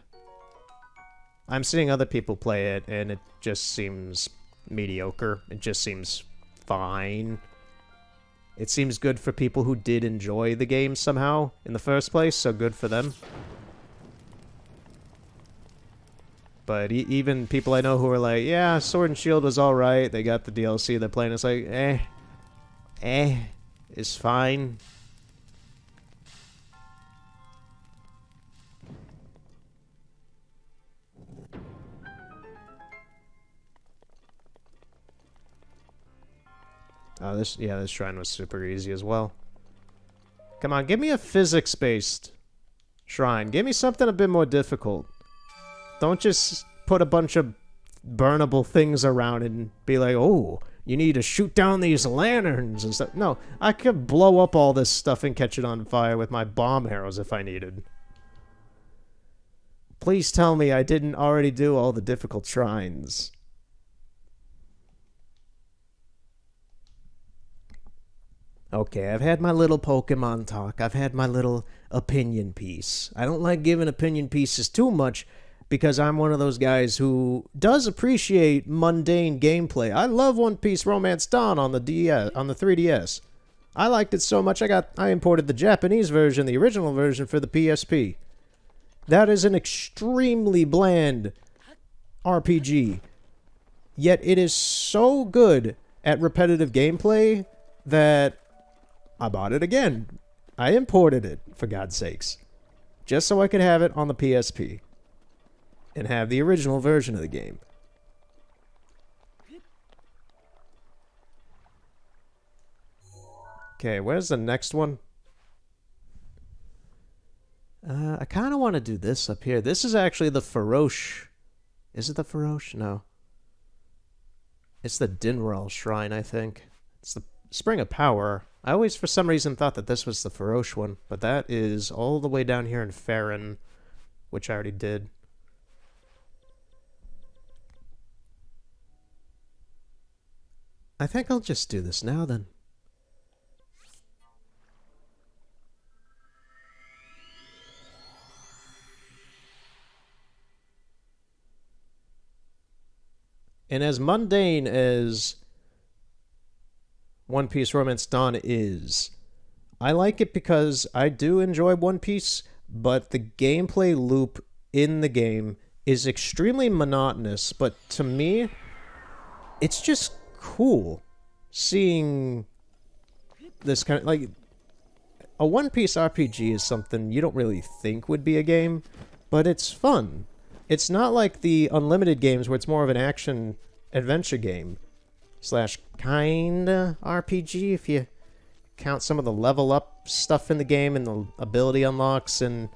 I'm seeing other people play it, and it just seems mediocre. It just seems fine. It seems good for people who did enjoy the game somehow in the first place, so good for them. But even people I know who are like, yeah, Sword and Shield was alright, they got the DLC they're playing, it's like, it's fine. Oh, this shrine was super easy as well. Come on, give me a physics-based shrine. Give me something a bit more difficult. Don't just put a bunch of burnable things around and be like, oh, you need to shoot down these lanterns and stuff. No, I could blow up all this stuff and catch it on fire with my bomb arrows if I needed. Please tell me I didn't already do all the difficult shrines. Okay, I've had my little Pokemon talk. I've had my little opinion piece. I don't like giving opinion pieces too much because I'm one of those guys who does appreciate mundane gameplay. I love One Piece Romance Dawn on the 3DS. I liked it so much I imported the Japanese version, the original version for the PSP. That is an extremely bland RPG. Yet it is so good at repetitive gameplay that I bought it again. I imported it, for God's sakes. Just so I could have it on the PSP. And have the original version of the game. Okay, where's the next one? I kind of want to do this up here. This is actually the Faroche. Is it the Faroche? No. It's the Dinral Shrine, I think. It's the Spring of Power. I always, for some reason, thought that this was the Faroche one. But that is all the way down here in Farron, which I already did. I think I'll just do this now, then. And as mundane as One Piece Romance Dawn is, I like it because I do enjoy One Piece, but the gameplay loop in the game is extremely monotonous, but to me, it's just cool seeing this kind of, like, a One Piece RPG is something you don't really think would be a game, but it's fun. It's not like the Unlimited games where it's more of an action-adventure game. Slash kinda RPG, if you count some of the level up stuff in the game and the ability unlocks and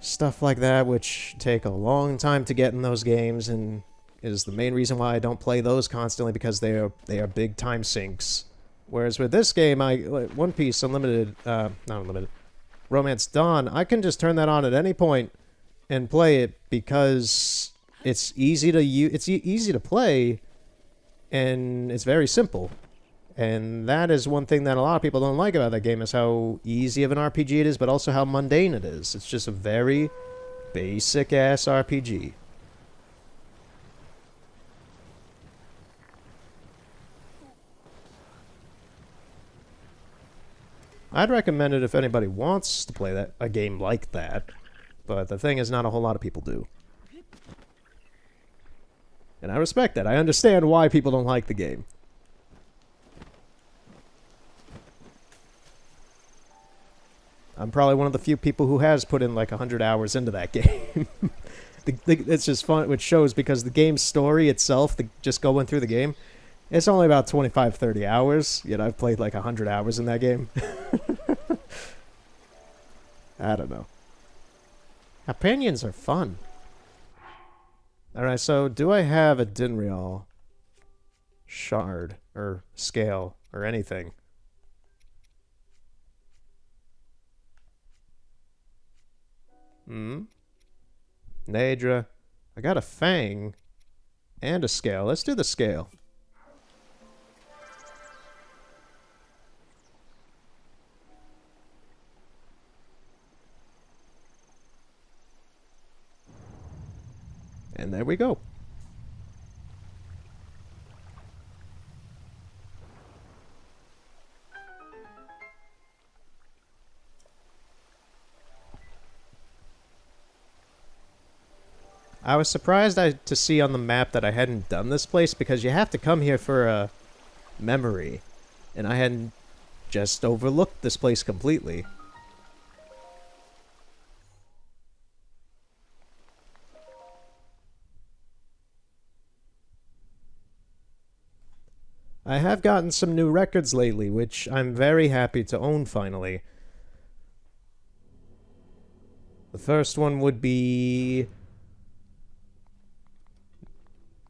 stuff like that, which take a long time to get in those games, and is the main reason why I don't play those constantly, because they are big time sinks. Whereas with this game, like One Piece Unlimited, not Unlimited, Romance Dawn, I can just turn that on at any point and play it because it's easy to easy to play, and it's very simple. And that is one thing that a lot of people don't like about that game, is how easy of an RPG it is, but also how mundane it is. It's just a very basic-ass RPG. I'd recommend it if anybody wants to play a game like that, but the thing is, not a whole lot of people do. And I respect that. I understand why people don't like the game. I'm probably one of the few people who has put in like 100 hours into that game. It's just fun, which shows, because the game's story itself, just going through the game, it's only about 25, 30 hours. Yet I've played like 100 hours in that game. I don't know. Opinions are fun. Alright, so do I have a Dinreal shard or scale or anything? Nadra. I got a Fang and a scale. Let's do the scale. And there we go. I was surprised to see on the map that I hadn't done this place, because you have to come here for a memory. And I hadn't just overlooked this place completely. I have gotten some new records lately, which I'm very happy to own finally. The first one would be...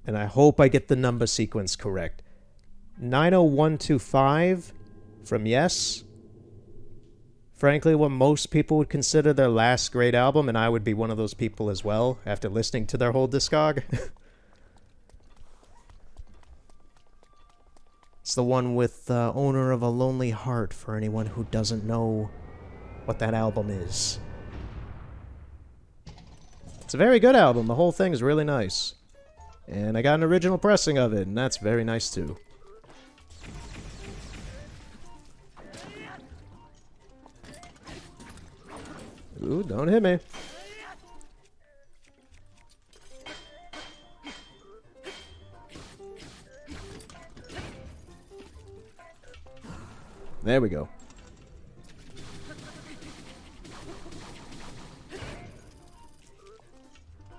and I hope I get the number sequence correct. 90125 from Yes. Frankly, what most people would consider their last great album, and I would be one of those people as well, after listening to their whole discog. It's the one with Owner of a Lonely Heart, for anyone who doesn't know what that album is. It's a very good album. The whole thing is really nice. And I got an original pressing of it, and that's very nice too. Ooh, don't hit me. There we go.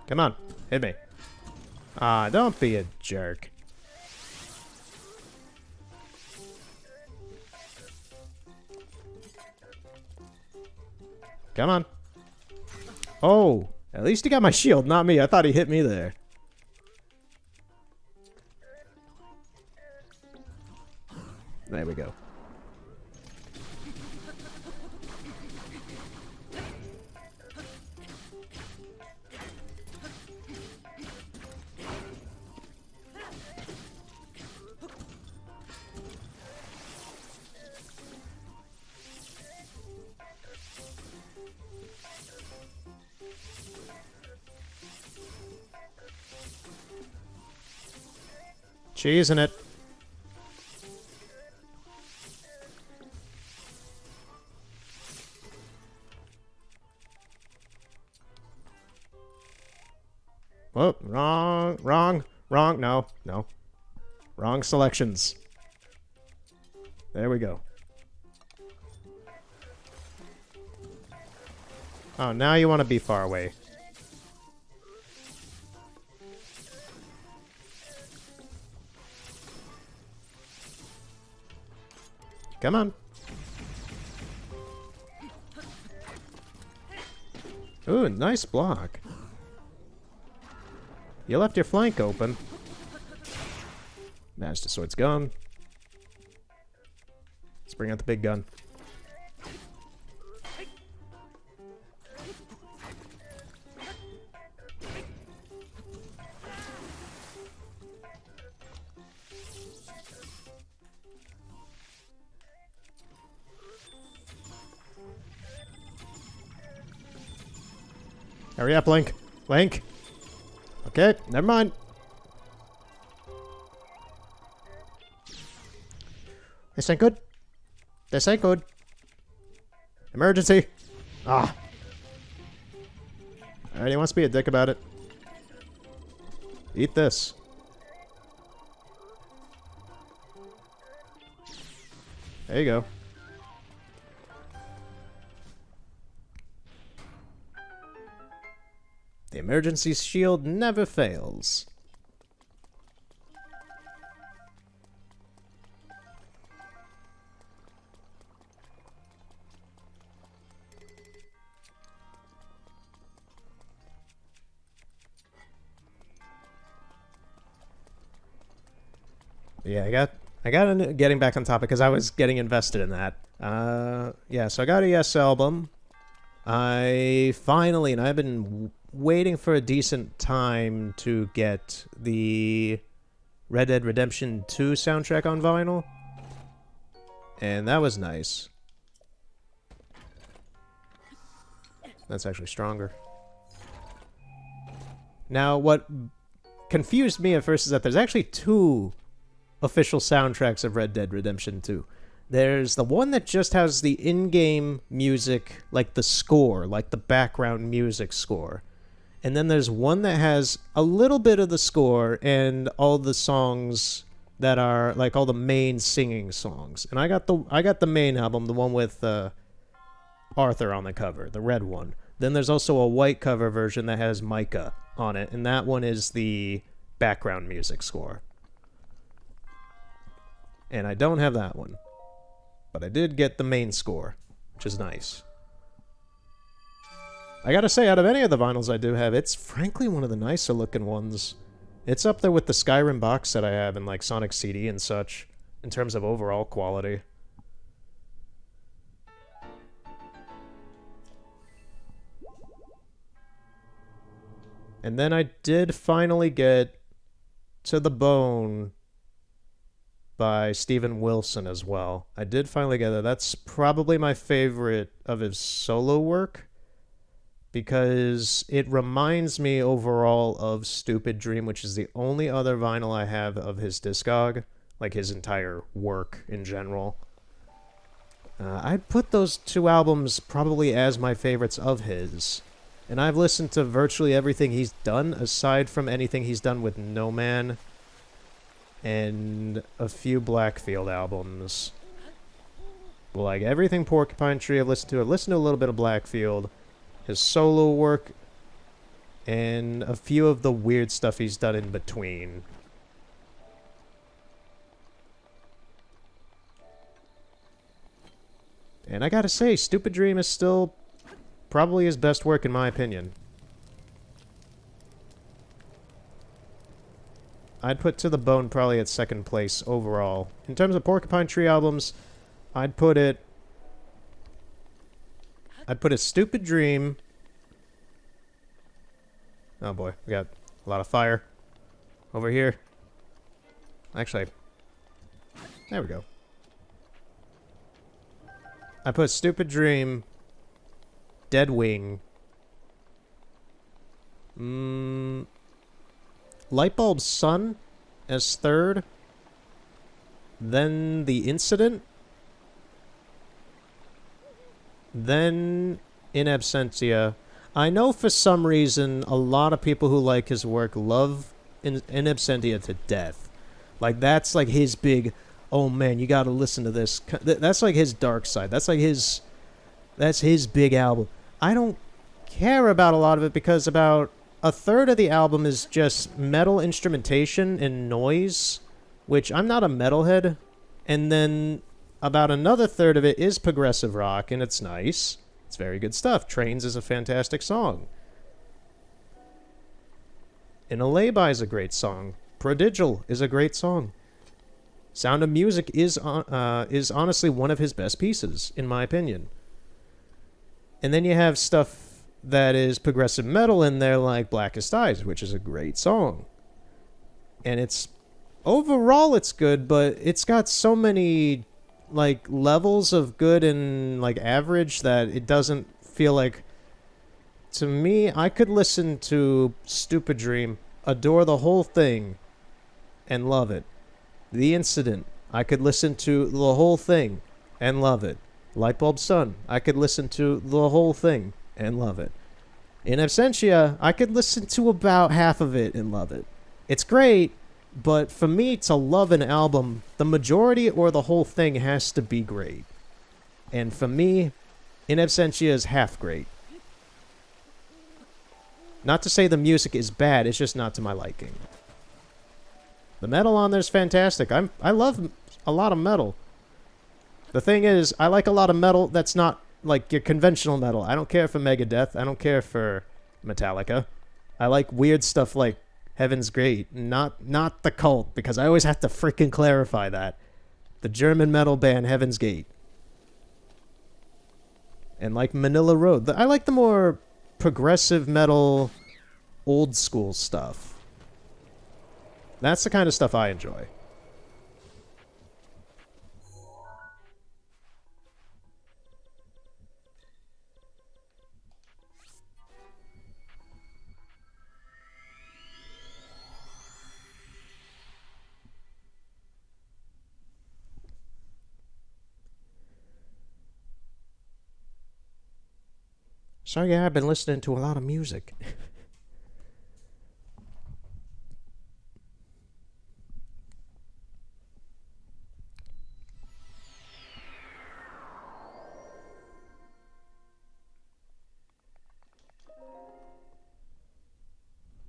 Come on, hit me. Ah, don't be a jerk. Come on. Oh, at least he got my shield, not me. I thought he hit me there. There we go. Cheesing it. Whoa, wrong, no. Wrong selections. There we go. Oh, now you want to be far away. Come on. Ooh, nice block. You left your flank open. Master Sword's gone. Let's bring out the big gun. Hurry up, Link. Link. Okay, never mind. This ain't good. This ain't good. Emergency. Ah. Alright, he wants to be a dick about it. Eat this. There you go. The emergency shield never fails. Yeah, I got getting back on topic because I was getting invested in that. Yeah, so I got a Yes album. I finally, and I've been waiting for a decent time to get the Red Dead Redemption 2 soundtrack on vinyl. And that was nice. That's actually stronger. Now, what confused me at first is that there's actually two official soundtracks of Red Dead Redemption 2. There's the one that just has the in-game music, like the score, like the background music score. And then there's one that has a little bit of the score and all the songs that are like all the main singing songs. And I got the main album, the one with Arthur on the cover, the red one. Then there's also a white cover version that has Micah on it, and that one is the background music score. And I don't have that one. But I did get the main score, which is nice. I gotta say, out of any of the vinyls I do have, it's frankly one of the nicer looking ones. It's up there with the Skyrim box set I have and like Sonic CD and such, in terms of overall quality. And then I did finally get To the Bone by Steven Wilson as well. I did finally get that. That's probably my favorite of his solo work, because it reminds me overall of Stupid Dream, which is the only other vinyl I have of his discog, like his entire work in general. I'd put those two albums probably as my favorites of his. And I've listened to virtually everything he's done, aside from anything he's done with No Man and a few Blackfield albums. Like everything Porcupine Tree I've listened to. I've listened to a little bit of Blackfield, his solo work, and a few of the weird stuff he's done in between. And I gotta say, Stupid Dream is still probably his best work in my opinion. I'd put To the Bone probably at second place overall. In terms of Porcupine Tree albums, I'd put it Stupid Dream. Oh boy, we got a lot of fire over here. Actually, there we go. I put Stupid Dream, Deadwing, Lightbulb Sun as third, then The Incident, then In Absentia. I know for some reason a lot of people who like his work love In Absentia to death. Like that's like his big, oh man, you gotta listen to this. That's like his dark side. That's his big album. I don't care about a lot of it because about a third of the album is just metal instrumentation and noise, which I'm not a metalhead. And then about another third of it is progressive rock, and it's nice. It's very good stuff. Trains is a fantastic song. In a Lay-By is a great song. Prodigal is a great song. Sound of Music is honestly one of his best pieces, in my opinion. And then you have stuff that is progressive metal in there, like Blackest Eyes, which is a great song. And it's overall it's good, but it's got so many like levels of good and like average that it doesn't feel like. To me, I could listen to Stupid Dream, adore the whole thing, and love it. The Incident, I could listen to the whole thing and love it. Lightbulb Sun, I could listen to the whole thing and love it. In Absentia, I could listen to about half of it and love it. It's great, but for me to love an album, the majority or the whole thing has to be great. And for me, In Absentia is half great. Not to say the music is bad, it's just not to my liking. The metal on there is fantastic. I love a lot of metal. The thing is, I like a lot of metal that's not like your conventional metal. I don't care for Megadeth. I don't care for Metallica. I like weird stuff like Heaven's Gate, not the Cult, because I always have to freaking clarify that. The German metal band Heaven's Gate. And like Manila Road. I like the more progressive metal, old school stuff. That's the kind of stuff I enjoy. So yeah, I've been listening to a lot of music.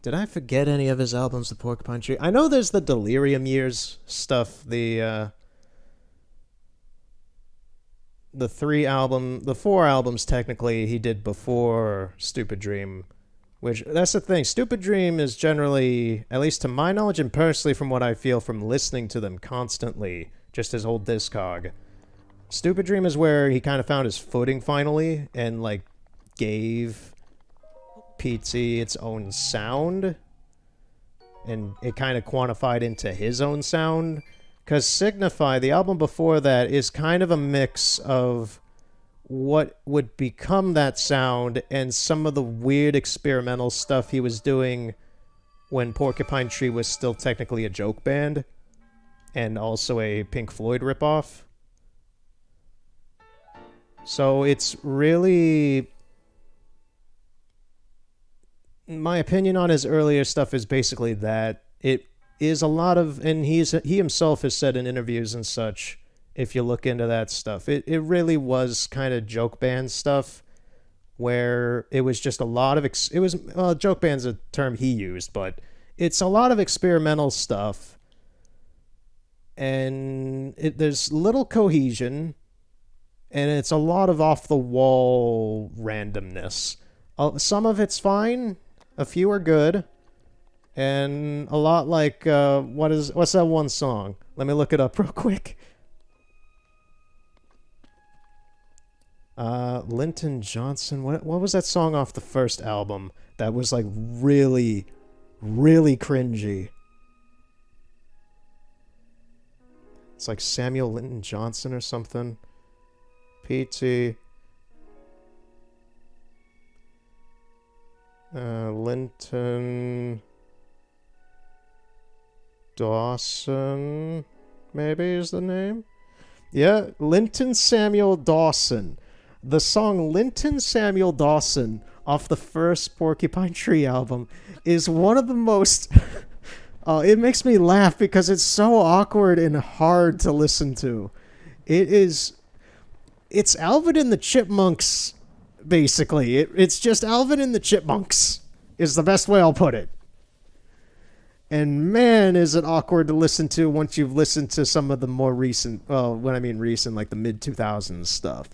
Did I forget any of his albums, The Porcupine Tree? I know there's the Delirium Years stuff, the 4 albums technically he did before Stupid Dream, which, that's the thing. Stupid Dream is generally, at least to my knowledge and personally from what I feel from listening to them constantly, just his whole discog. Stupid Dream is where he kind of found his footing finally and like gave PT its own sound, and it kind of quantified into his own sound. Because Signify, the album before that, is kind of a mix of what would become that sound and some of the weird experimental stuff he was doing when Porcupine Tree was still technically a joke band and also a Pink Floyd ripoff. So it's really... My opinion on his earlier stuff is basically that it is a lot of, and he himself has said in interviews and such, if you look into that stuff, it really was kind of joke band stuff, where it was just a lot of, joke band's a term he used, but it's a lot of experimental stuff, and there's little cohesion, and it's a lot of off-the-wall randomness. Some of it's fine, a few are good, and a lot like, what's that one song? Let me look it up real quick. Linton Johnson, what was that song off the first album that was like really, really cringy? It's like Samuel Linton Johnson or something. PT. Linton Dawson, maybe is the name? Yeah, Linton Samuel Dawson. The song Linton Samuel Dawson off the first Porcupine Tree album is one of the most... it makes me laugh because it's so awkward and hard to listen to. It's Alvin and the Chipmunks, basically. It's just Alvin and the Chipmunks is the best way I'll put it. And man, is it awkward to listen to once you've listened to some of the more recent, well, when I mean recent, like the mid-2000s stuff.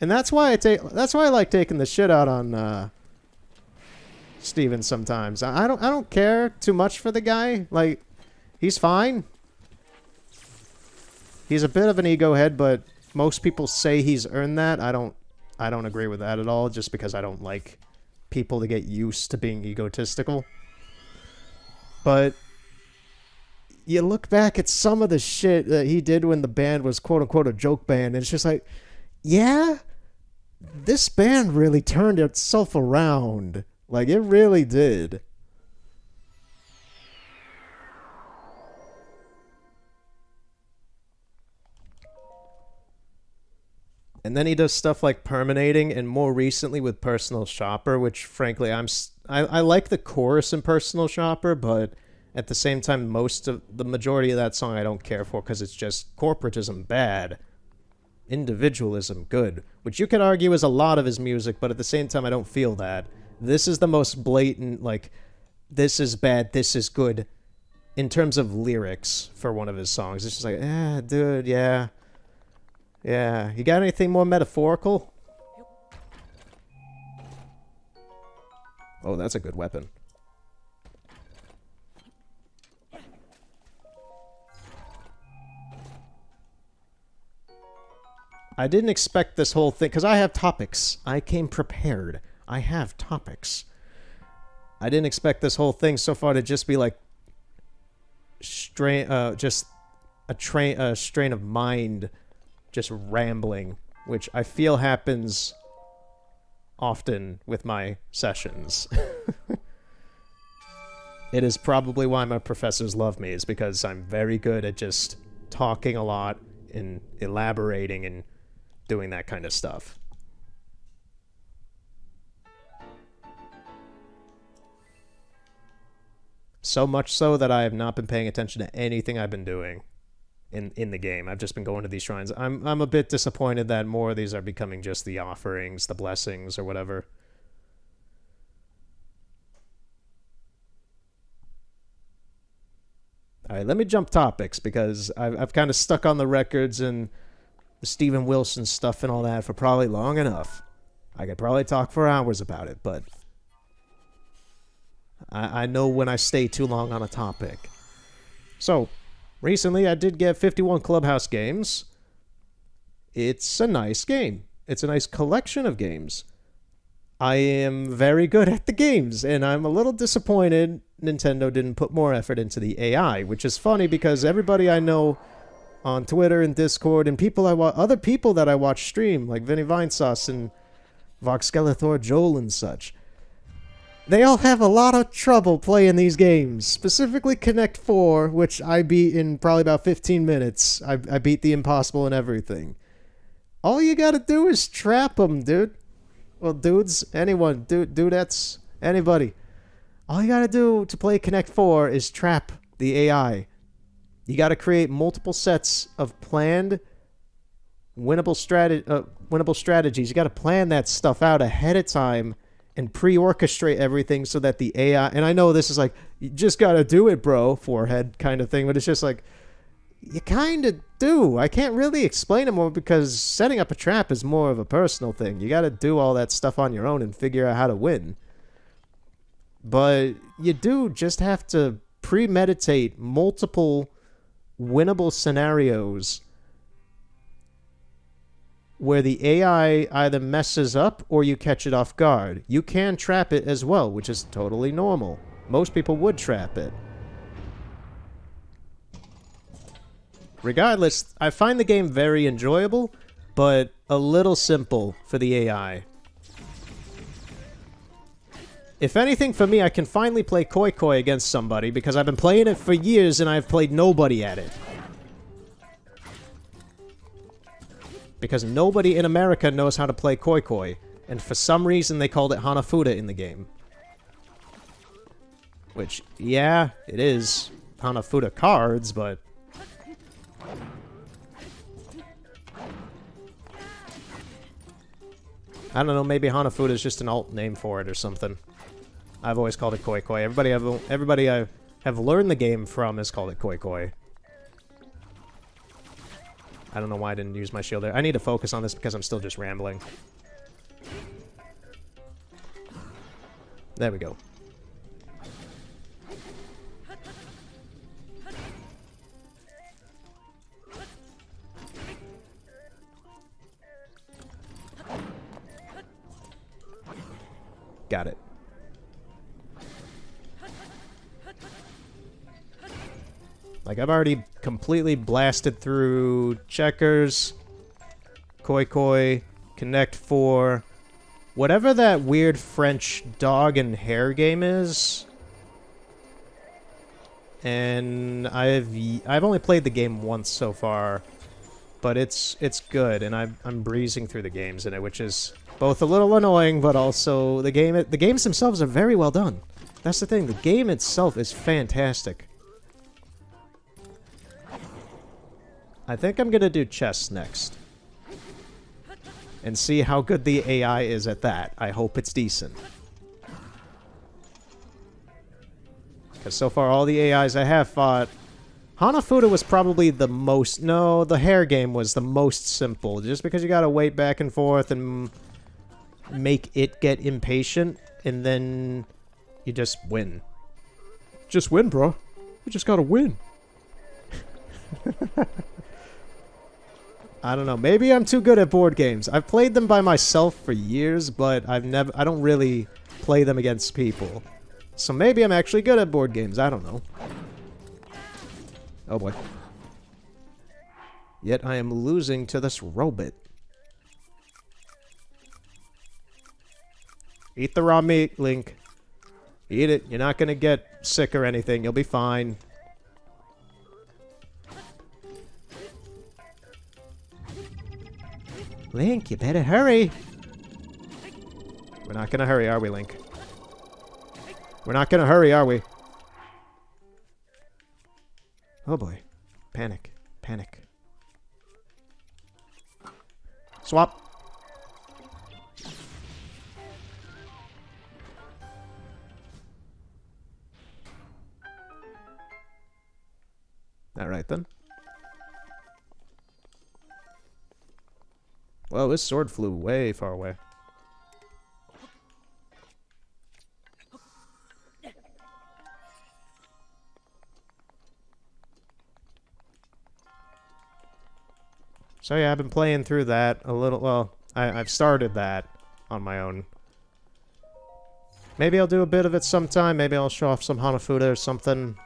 And that's why I like taking the shit out on Steven sometimes. I don't care too much for the guy. Like, he's fine. He's a bit of an ego head, but most people say he's earned that. I don't agree with that at all, just because I don't like people to get used to being egotistical. But you look back at some of the shit that he did when the band was quote-unquote a joke band, and it's just like, yeah, this band really turned itself around. Like, it really did. And then he does stuff like Perminating, and more recently with Personal Shopper, which frankly I like the chorus in Personal Shopper, but at the same time the majority of that song I don't care for, because it's just corporatism bad, individualism good, which you could argue is a lot of his music, but at the same time I don't feel that. This is the most blatant, like, this is bad, this is good in terms of lyrics for one of his songs. It's just like, dude, yeah. Yeah, you got anything more metaphorical? Oh, that's a good weapon. I didn't expect this whole thing, because I have topics. I came prepared. I have topics. I didn't expect this whole thing so far to just be like just a strain of mind, just rambling, which I feel happens often with my sessions. It is probably why my professors love me, is because I'm very good at just talking a lot and elaborating and doing that kind of stuff. So much so that I have not been paying attention to anything I've been doing in the game. I've just been going to these shrines. I'm a bit disappointed that more of these are becoming just the offerings, the blessings, or whatever. Alright, let me jump topics, because I've kind of stuck on the records and the Steven Wilson stuff and all that for probably long enough. I could probably talk for hours about it, but I know when I stay too long on a topic. So, recently I did get 51 Clubhouse games. It's a nice game. It's a nice collection of games. I am very good at the games, and I'm a little disappointed Nintendo didn't put more effort into the AI, which is funny because everybody I know on Twitter and Discord and other people that I watch stream, like Vinny Vinesauce and Vox Skeletor Joel and such, they all have a lot of trouble playing these games. Specifically Connect 4, which I beat in probably about 15 minutes. I beat the impossible and everything. All you gotta do is trap them, dude. Well, dudes, anyone, dudettes, anybody. All you gotta do to play Connect 4 is trap the AI. You gotta create multiple sets of planned winnable strategies. You gotta plan that stuff out ahead of time and pre-orchestrate everything so that the AI... And I know this is like, you just gotta do it, bro, forehead kind of thing, but it's just like, you kind of do. I can't really explain it more because setting up a trap is more of a personal thing. You gotta do all that stuff on your own and figure out how to win. But you do just have to premeditate multiple winnable scenarios where the AI either messes up or you catch it off guard. You can trap it as well, which is totally normal. Most people would trap it. Regardless, I find the game very enjoyable, but a little simple for the AI. If anything, for me, I can finally play Koi Koi against somebody because I've been playing it for years and I've played nobody at it. Because nobody in America knows how to play Koi Koi, and for some reason they called it Hanafuda in the game. Which, yeah, it is Hanafuda cards, but... I don't know, maybe Hanafuda is just an alt name for it or something. I've always called it Koi Koi. Everybody I have learned the game from has called it Koi Koi. I don't know why I didn't use my shield there. I need to focus on this because I'm still just rambling. There we go. Got it. Like, I've already completely blasted through Checkers, Koi Koi, Connect 4, whatever that weird French dog and hare game is. And I've only played the game once so far, but it's good, and I'm breezing through the games in it, which is both a little annoying, but also the games themselves are very well done. That's the thing. The game itself is fantastic. I think I'm gonna do chess next. And see how good the AI is at that. I hope it's decent. Because so far all the AIs I have fought... Hanafuda was probably the most... No, the hare game was the most simple. Just because you gotta wait back and forth and make it get impatient, and then you just win. Just win, bro. You just gotta win. I don't know. Maybe I'm too good at board games. I've played them by myself for years, but I don't really play them against people. So maybe I'm actually good at board games. I don't know. Oh boy. Yet I am losing to this robot. Eat the raw meat, Link. Eat it. You're not gonna get sick or anything. You'll be fine. Link, you better hurry. We're not gonna hurry, are we, Link? We're not gonna hurry, are we? Oh boy. Panic. Panic. Swap. Alright then. Whoa, this sword flew way far away. So yeah, I've been playing through that a little. Well, I've started that on my own. Maybe I'll do a bit of it sometime. Maybe I'll show off some Hanafuda or something.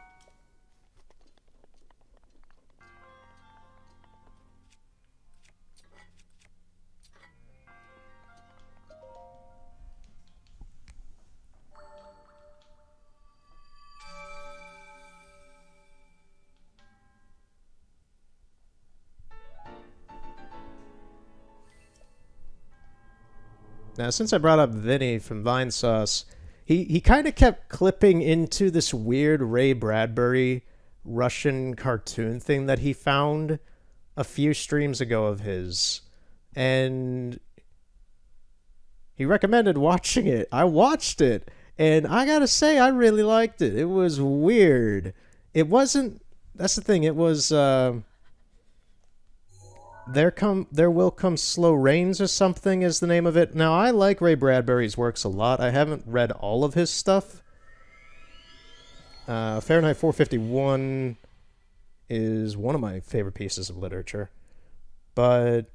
Now, since I brought up Vinny from Vinesauce, he kind of kept clipping into this weird Ray Bradbury Russian cartoon thing that he found a few streams ago of his. And he recommended watching it. I watched it, and I gotta say, I really liked it. It was weird. It wasn't... That's the thing, it was... There Will Come Slow Rains or something is the name of it. Now, I like Ray Bradbury's works a lot. I haven't read all of his stuff. Fahrenheit 451 is one of my favorite pieces of literature. But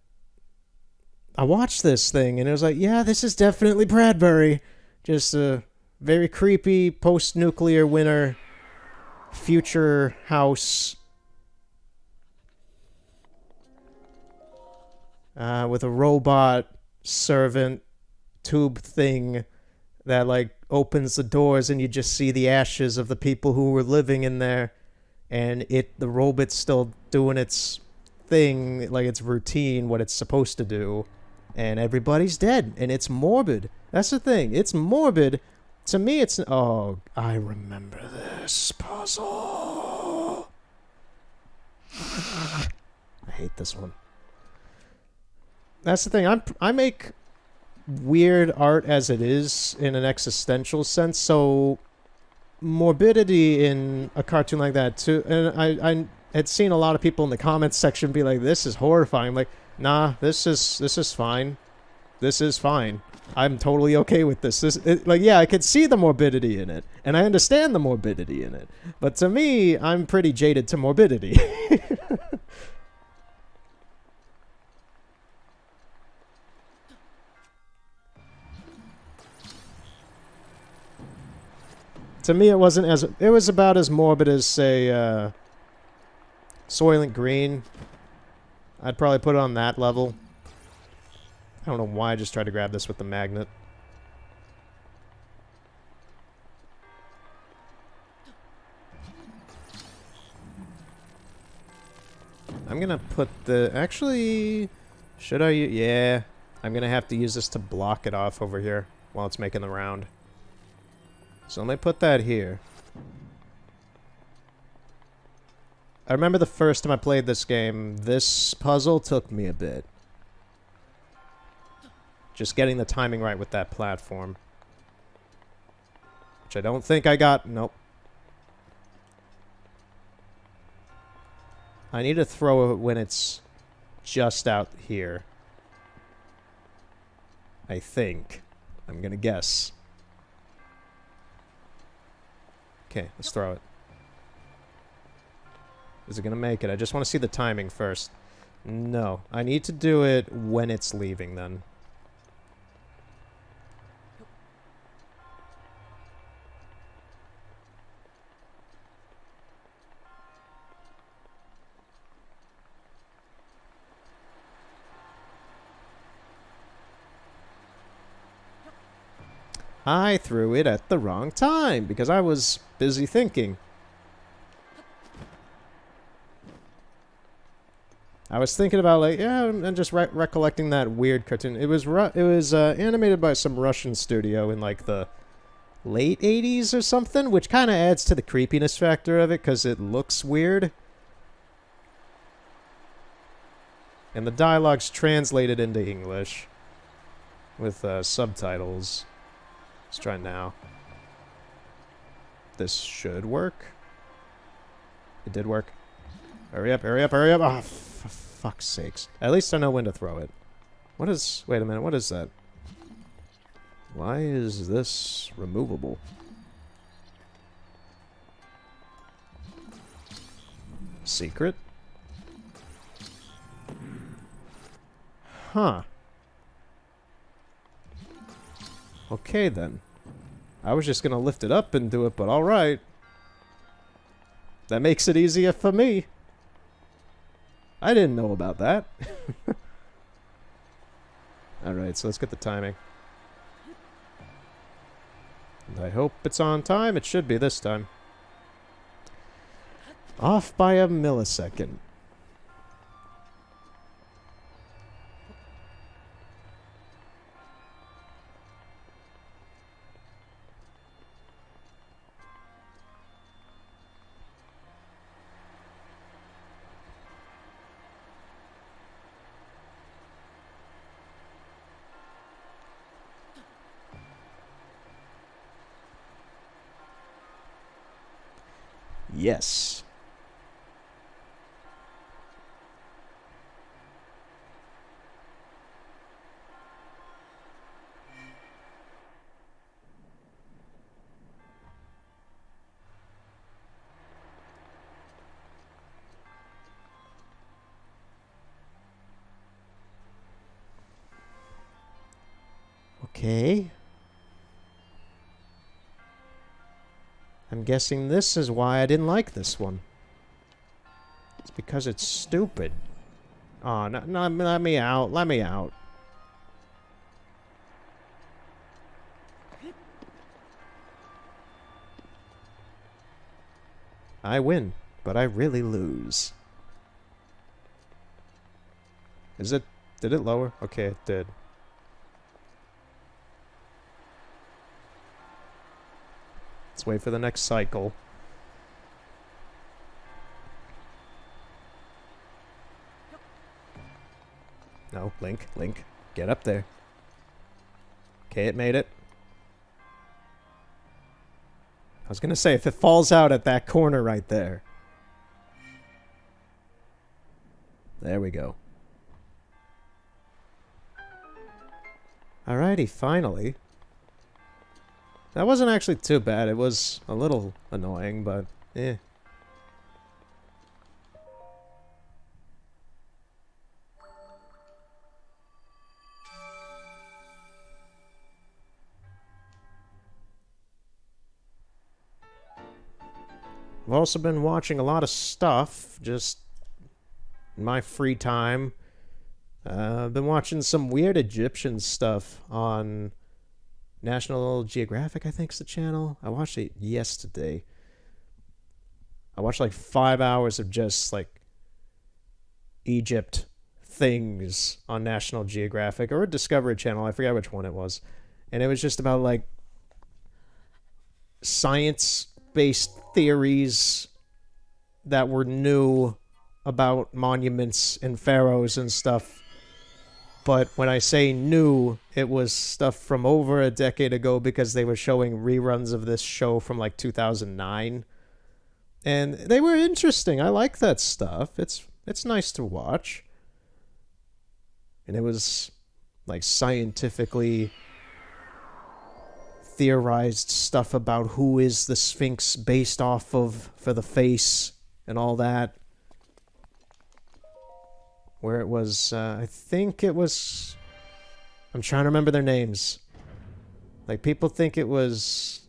I watched this thing, and it was like, yeah, this is definitely Bradbury. Just a very creepy post-nuclear winter future house... with a robot servant tube thing that, like, opens the doors and you just see the ashes of the people who were living in there. And the robot's still doing its thing, like its routine, what it's supposed to do. And everybody's dead. And it's morbid. That's the thing. It's morbid. To me, it's... Oh, I remember this puzzle. I hate this one. That's the thing. I make weird art as it is in an existential sense, so morbidity in a cartoon like that too. And had seen a lot of people in the comments section be like, "This is horrifying." I'm like, nah, this is fine. This is fine. I'm totally okay with this. Like, yeah, I could see the morbidity in it, and I understand the morbidity in it. But to me, I'm pretty jaded to morbidity. To me, it wasn't as... It was about as morbid as, say, Soylent Green. I'd probably put it on that level. I don't know why I just tried to grab this with the magnet. I'm gonna put the... Actually... Should I... Yeah. I'm gonna have to use this to block it off over here while it's making the round. So let me put that here. I remember the first time I played this game, this puzzle took me a bit. Just getting the timing right with that platform. Which I don't think I got. Nope. I need to throw it when it's just out here. I think. I'm gonna guess. Okay, let's throw it. Is it gonna make it? I just want to see the timing first. No. I need to do it when it's leaving then. I threw it at the wrong time because I was busy thinking. I was thinking about, like, yeah, and just recollecting that weird cartoon. It was animated by some Russian studio in, like, the late 80s or something, which kind of adds to the creepiness factor of it because it looks weird. And the dialogue's translated into English with subtitles. Let's try now. This should work. It did work. Hurry up, hurry up, hurry up. Oh, for fuck's sakes. At least I know when to throw it. What is... Wait a minute, what is that? Why is this removable? Secret? Huh. Okay, then. I was just gonna lift it up and do it, but alright. That makes it easier for me. I didn't know about that. Alright, so let's get the timing. And I hope it's on time. It should be this time. Off by a millisecond. Yes. Okay. I'm guessing this is why I didn't like this one. It's because it's stupid. Oh, no, let me out. Let me out. I win, but I really lose. Is it... Did it lower? Okay, it did. Let's wait for the next cycle. No, Link, get up there. Okay, it made it. I was gonna say, if it falls out at that corner right there. There we go. Alrighty, finally. That wasn't actually too bad. It was a little annoying, but eh. I've also been watching a lot of stuff, just in my free time. I've been watching some weird Egyptian stuff on National Geographic, I think's the channel. I watched it yesterday. I watched like 5 hours of just like Egypt things on National Geographic or a Discovery Channel. I forget which one it was. And it was just about like science-based theories that were new about monuments and pharaohs and stuff. But when I say new, it was stuff from over a decade ago because they were showing reruns of this show from like 2009. And they were interesting. I like that stuff. It's nice to watch. And it was like scientifically theorized stuff about who is the Sphinx based off of for the face and all that. Where it was, I think it was... I'm trying to remember their names. Like, people think it was...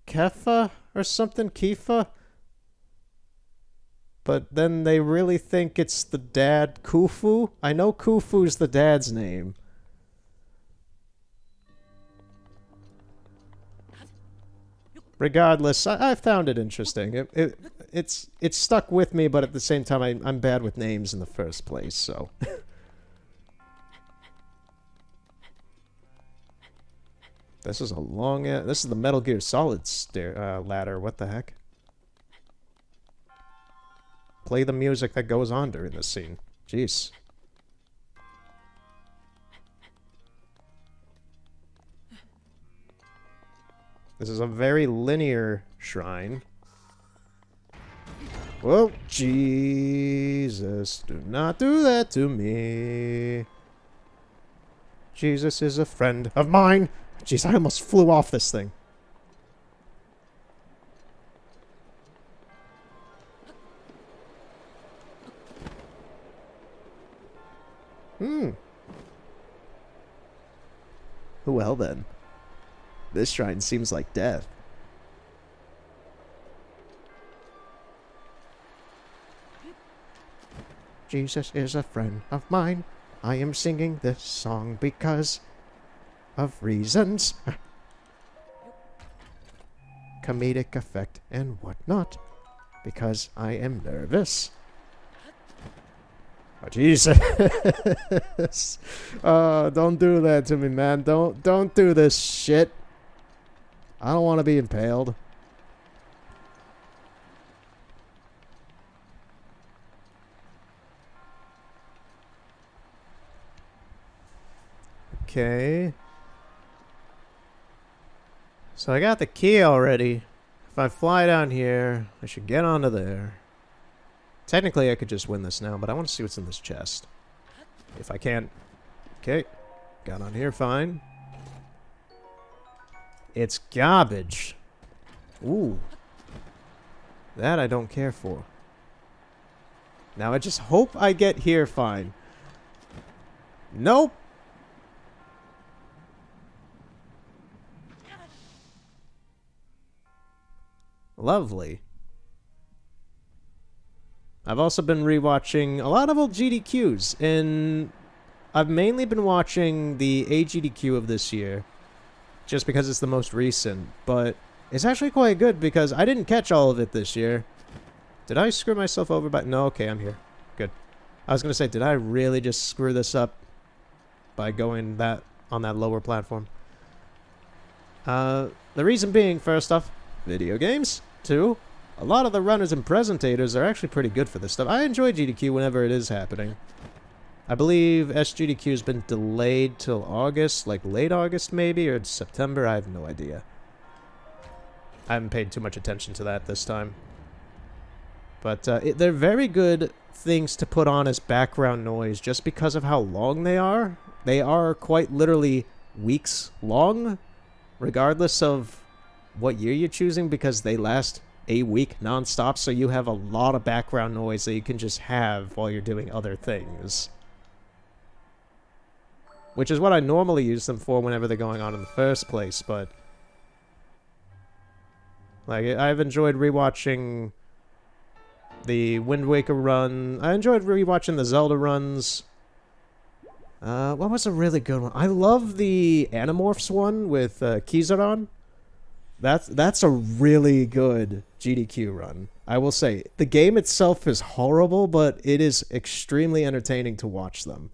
Kefa or something? Kifa? But then they really think it's the dad, Khufu? I know Khufu's the dad's name. Regardless, I found it interesting. It's stuck with me, but at the same time, I'm bad with names in the first place, so... This is a long... this is the Metal Gear Solid ladder. What the heck? Play the music that goes on during this scene. Jeez. This is a very linear shrine. Whoa, Jesus, do not do that to me. Jesus is a friend of mine. Jeez, I almost flew off this thing. Well then. This shrine seems like death. Jesus is a friend of mine. I am singing this song because of reasons. Comedic effect and whatnot. Because I am nervous. Oh, Jesus. Don't do that to me, man. Don't do this shit. I don't want to be impaled. Okay. So I got the key already. If I fly down here, I should get onto there. Technically, I could just win this now, but I want to see what's in this chest. If I can. Okay. Got on here, fine. It's garbage. Ooh. That I don't care for. Now I just hope I get here fine. Nope. Lovely. I've also been rewatching a lot of old GDQs, and I've mainly been watching the AGDQ of this year, just because it's the most recent, but it's actually quite good because I didn't catch all of it this year. Did I screw myself over by... No, okay, I'm here. Good. I was going to say, did I really just screw this up by going on that lower platform? The reason being, first off, video games. Two, a lot of the runners and presentators are actually pretty good for this stuff. I enjoy GDQ whenever it is happening. I believe SGDQ has been delayed till August, like late August maybe, or September, I have no idea. I haven't paid too much attention to that this time. But they're very good things to put on as background noise just because of how long they are. They are quite literally weeks long, regardless of what year you're choosing, because they last a week nonstop, so you have a lot of background noise that you can just have while you're doing other things. Which is what I normally use them for whenever they're going on in the first place, but... like, I've enjoyed rewatching the Wind Waker run. I enjoyed rewatching the Zelda runs. What was a really good one? I love the Animorphs one with Kizaran. That's a really good GDQ run. I will say, the game itself is horrible, but it is extremely entertaining to watch them.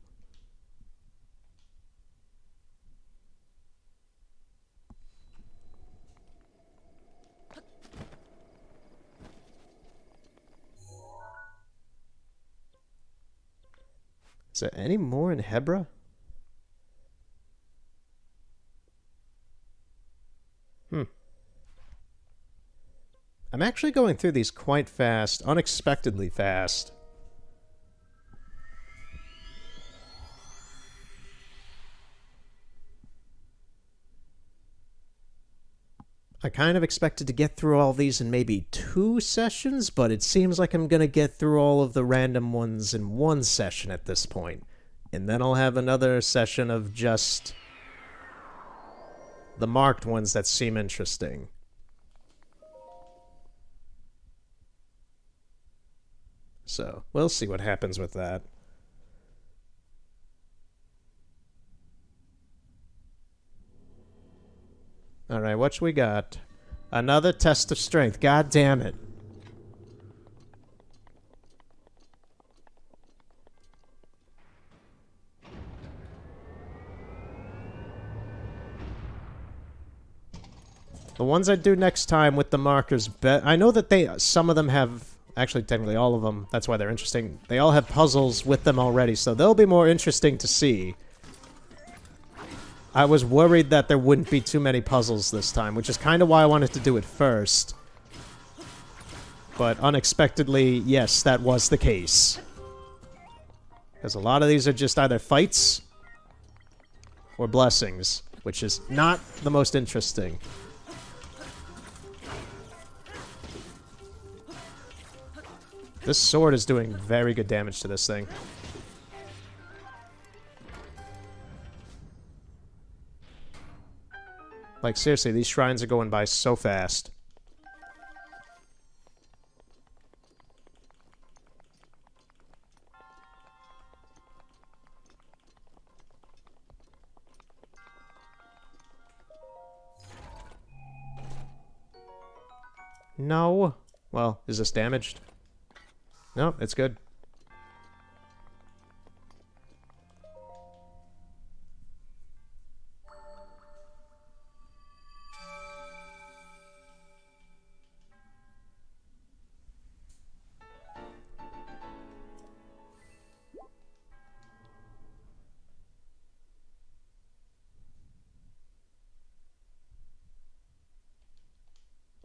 Is there any more in Hebra? I'm actually going through these quite fast, unexpectedly fast. I kind of expected to get through all these in maybe 2 sessions, but it seems like I'm going to get through all of the random ones in 1 session at this point. And then I'll have another session of just the marked ones that seem interesting. So, we'll see what happens with that. Alright, what we got? Another test of strength. God damn it. The ones I do next time with the markers, I know that some of them have... actually, technically all of them, that's why they're interesting. They all have puzzles with them already, so they'll be more interesting to see. I was worried that there wouldn't be too many puzzles this time, which is kind of why I wanted to do it first. But unexpectedly, yes, that was the case. Because a lot of these are just either fights or blessings, which is not the most interesting. This sword is doing very good damage to this thing. Like, seriously, these shrines are going by so fast. No. Well, is this damaged? No, it's good.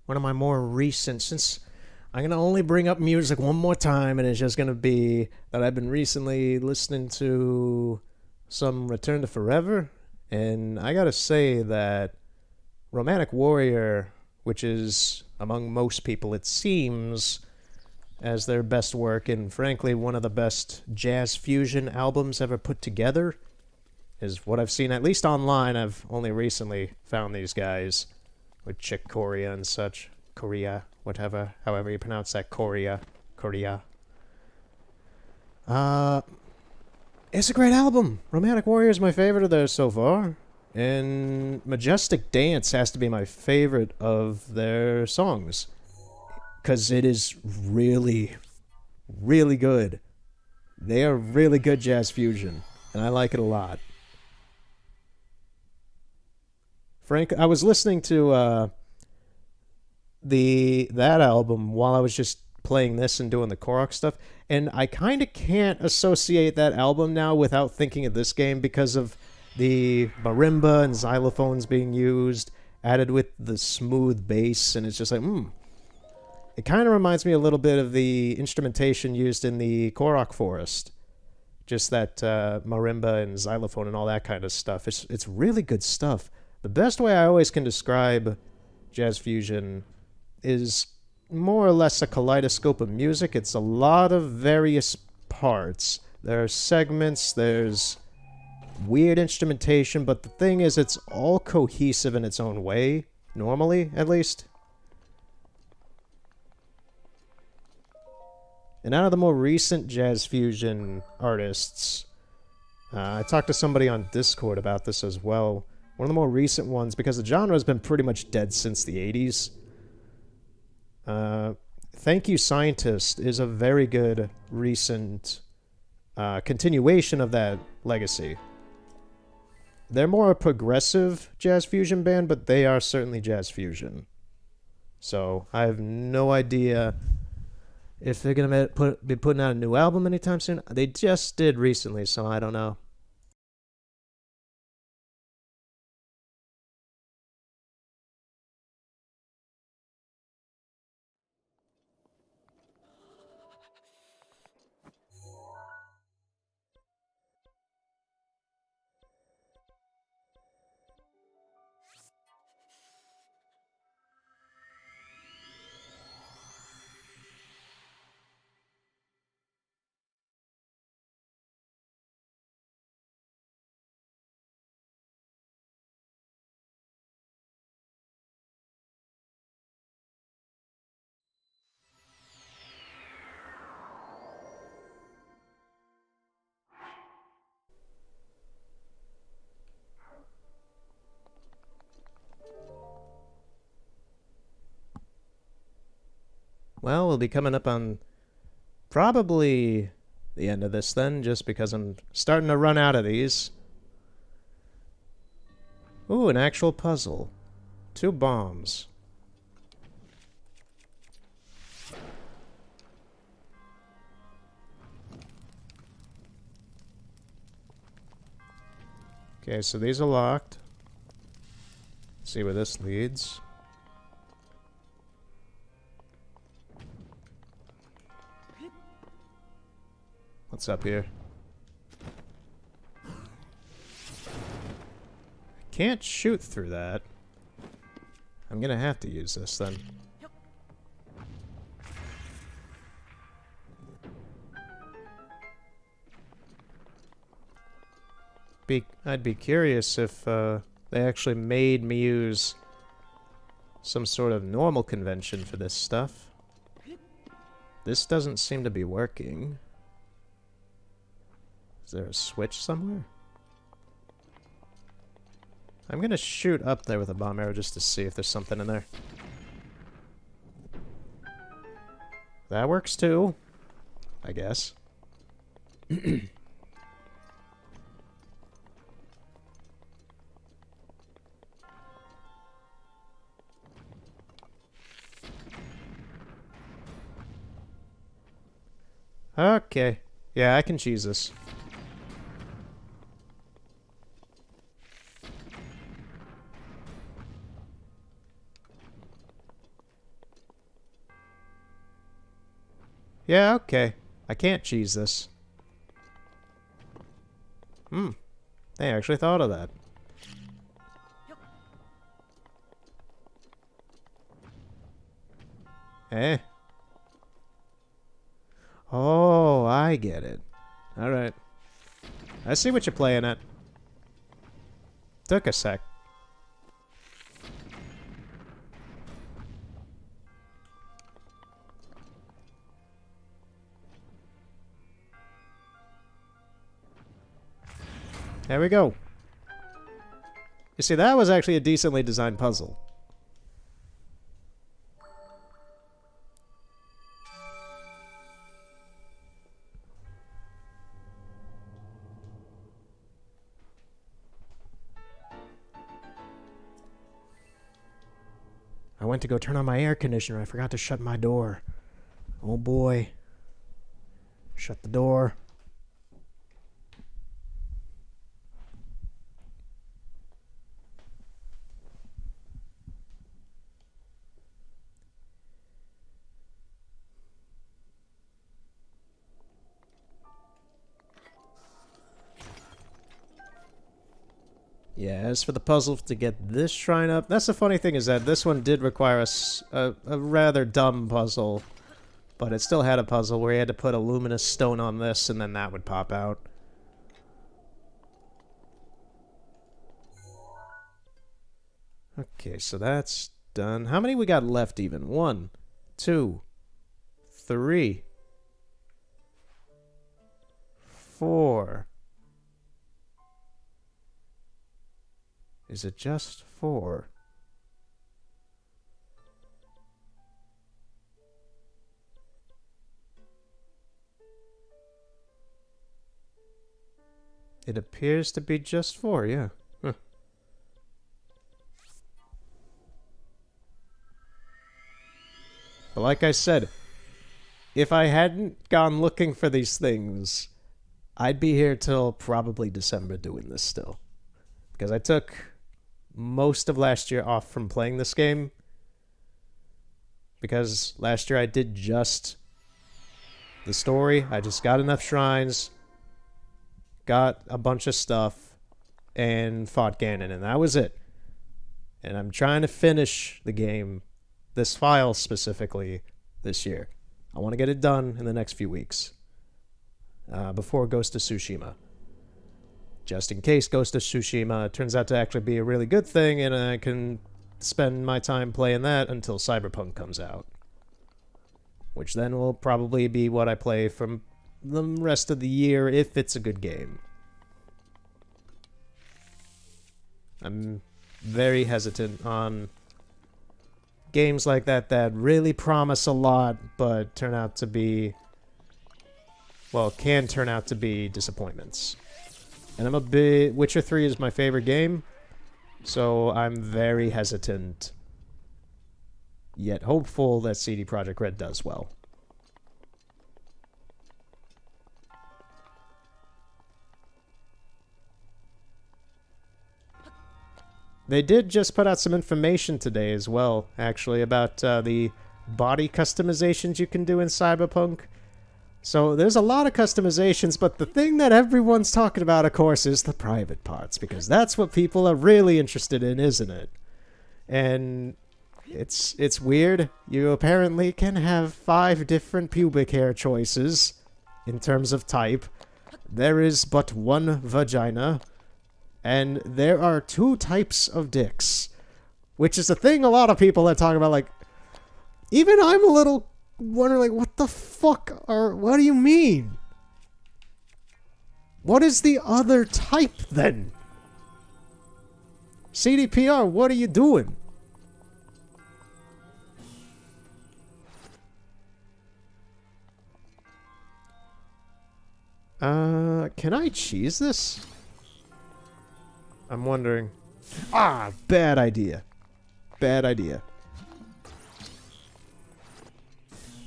One of my more recent, since I'm going to only bring up music one more time, and it's just going to be that I've been recently listening to some Return to Forever, and I got to say that Romantic Warrior, which is, among most people, it seems, as their best work, and frankly, one of the best jazz fusion albums ever put together, is what I've seen, at least online. I've only recently found these guys with Chick Corea and such. Korea, whatever, however you pronounce that. Korea. It's a great album. Romantic Warrior is my favorite of theirs so far. And Majestic Dance has to be my favorite of their songs. Because it is really, really good. They are really good jazz fusion. And I like it a lot. Frank, I was listening to that album while I was just playing this and doing the Korok stuff, and I kind of can't associate that album now without thinking of this game because of the marimba and xylophones being used, added with the smooth bass, and it's just like, It kind of reminds me a little bit of the instrumentation used in the Korok Forest. Just that marimba and xylophone and all that kind of stuff. It's really good stuff. The best way I always can describe jazz fusion is more or less a kaleidoscope of music. It's a lot of various parts. There are segments, there's weird instrumentation, but the thing is, it's all cohesive in its own way, normally, at least. And out of the more recent jazz fusion artists, I talked to somebody on Discord about this as well. One of the more recent ones, because the genre has been pretty much dead since the 80s. Thank You Scientist is a very good recent continuation of that legacy. They're more a progressive jazz fusion band, but they are certainly jazz fusion. So I have no idea if they're going to be putting out a new album anytime soon. They just did recently, so I don't know. Well, we'll be coming up on probably the end of this then, just because I'm starting to run out of these. Ooh, an actual puzzle. 2 bombs. Okay, so these are locked. Let's see where this leads. What's up here? Can't shoot through that. I'm gonna have to use this then. I'd be curious if they actually made me use some sort of normal convention for this stuff. This doesn't seem to be working. Is there a switch somewhere? I'm gonna shoot up there with a bomb arrow just to see if there's something in there. That works too, I guess. Okay. Yeah, I can cheese this. Yeah, okay. I can't cheese this. They actually thought of that. Eh? Oh, I get it. Alright. I see what you're playing at. Took a sec. There we go. You see, that was actually a decently designed puzzle. I went to go turn on my air conditioner. I forgot to shut my door. Oh boy. Shut the door. Yeah, as for the puzzle to get this shrine up, that's the funny thing is that this one did require a rather dumb puzzle, but it still had a puzzle where you had to put a luminous stone on this and then that would pop out. Okay, so that's done. How many we got left even? 1, 2, 3, 4. Is it just 4? It appears to be just 4, yeah. Huh. But like I said, if I hadn't gone looking for these things, I'd be here till probably December doing this still. Because I took most of last year off from playing this game. Because last year I did just the story. I just got enough shrines, got a bunch of stuff, and fought Ganon, and that was it. And I'm trying to finish the game, this file specifically, this year. I want to get it done in the next few weeks. Before Ghost of Tsushima. Just in case Ghost of Tsushima turns out to actually be a really good thing, and I can spend my time playing that until Cyberpunk comes out. Which then will probably be what I play from the rest of the year if it's a good game. I'm very hesitant on games like that that really promise a lot but turn out to be, well, can turn out to be disappointments. And I'm a bit... Witcher 3 is my favorite game, so I'm very hesitant, yet hopeful that CD Projekt Red does well. They did just put out some information today as well, actually, about the body customizations you can do in Cyberpunk. So there's a lot of customizations, but the thing that everyone's talking about, of course, is the private parts, because that's what people are really interested in, isn't it? And it's weird. You apparently can have 5 different pubic hair choices in terms of type. There is but one vagina, and there are 2 types of dicks, which is a thing a lot of people are talking about. Like, even I'm a little wondering, like, what the fuck what do you mean? What is the other type, then? CDPR, what are you doing? Can I cheese this? I'm wondering. Ah, bad idea. Bad idea.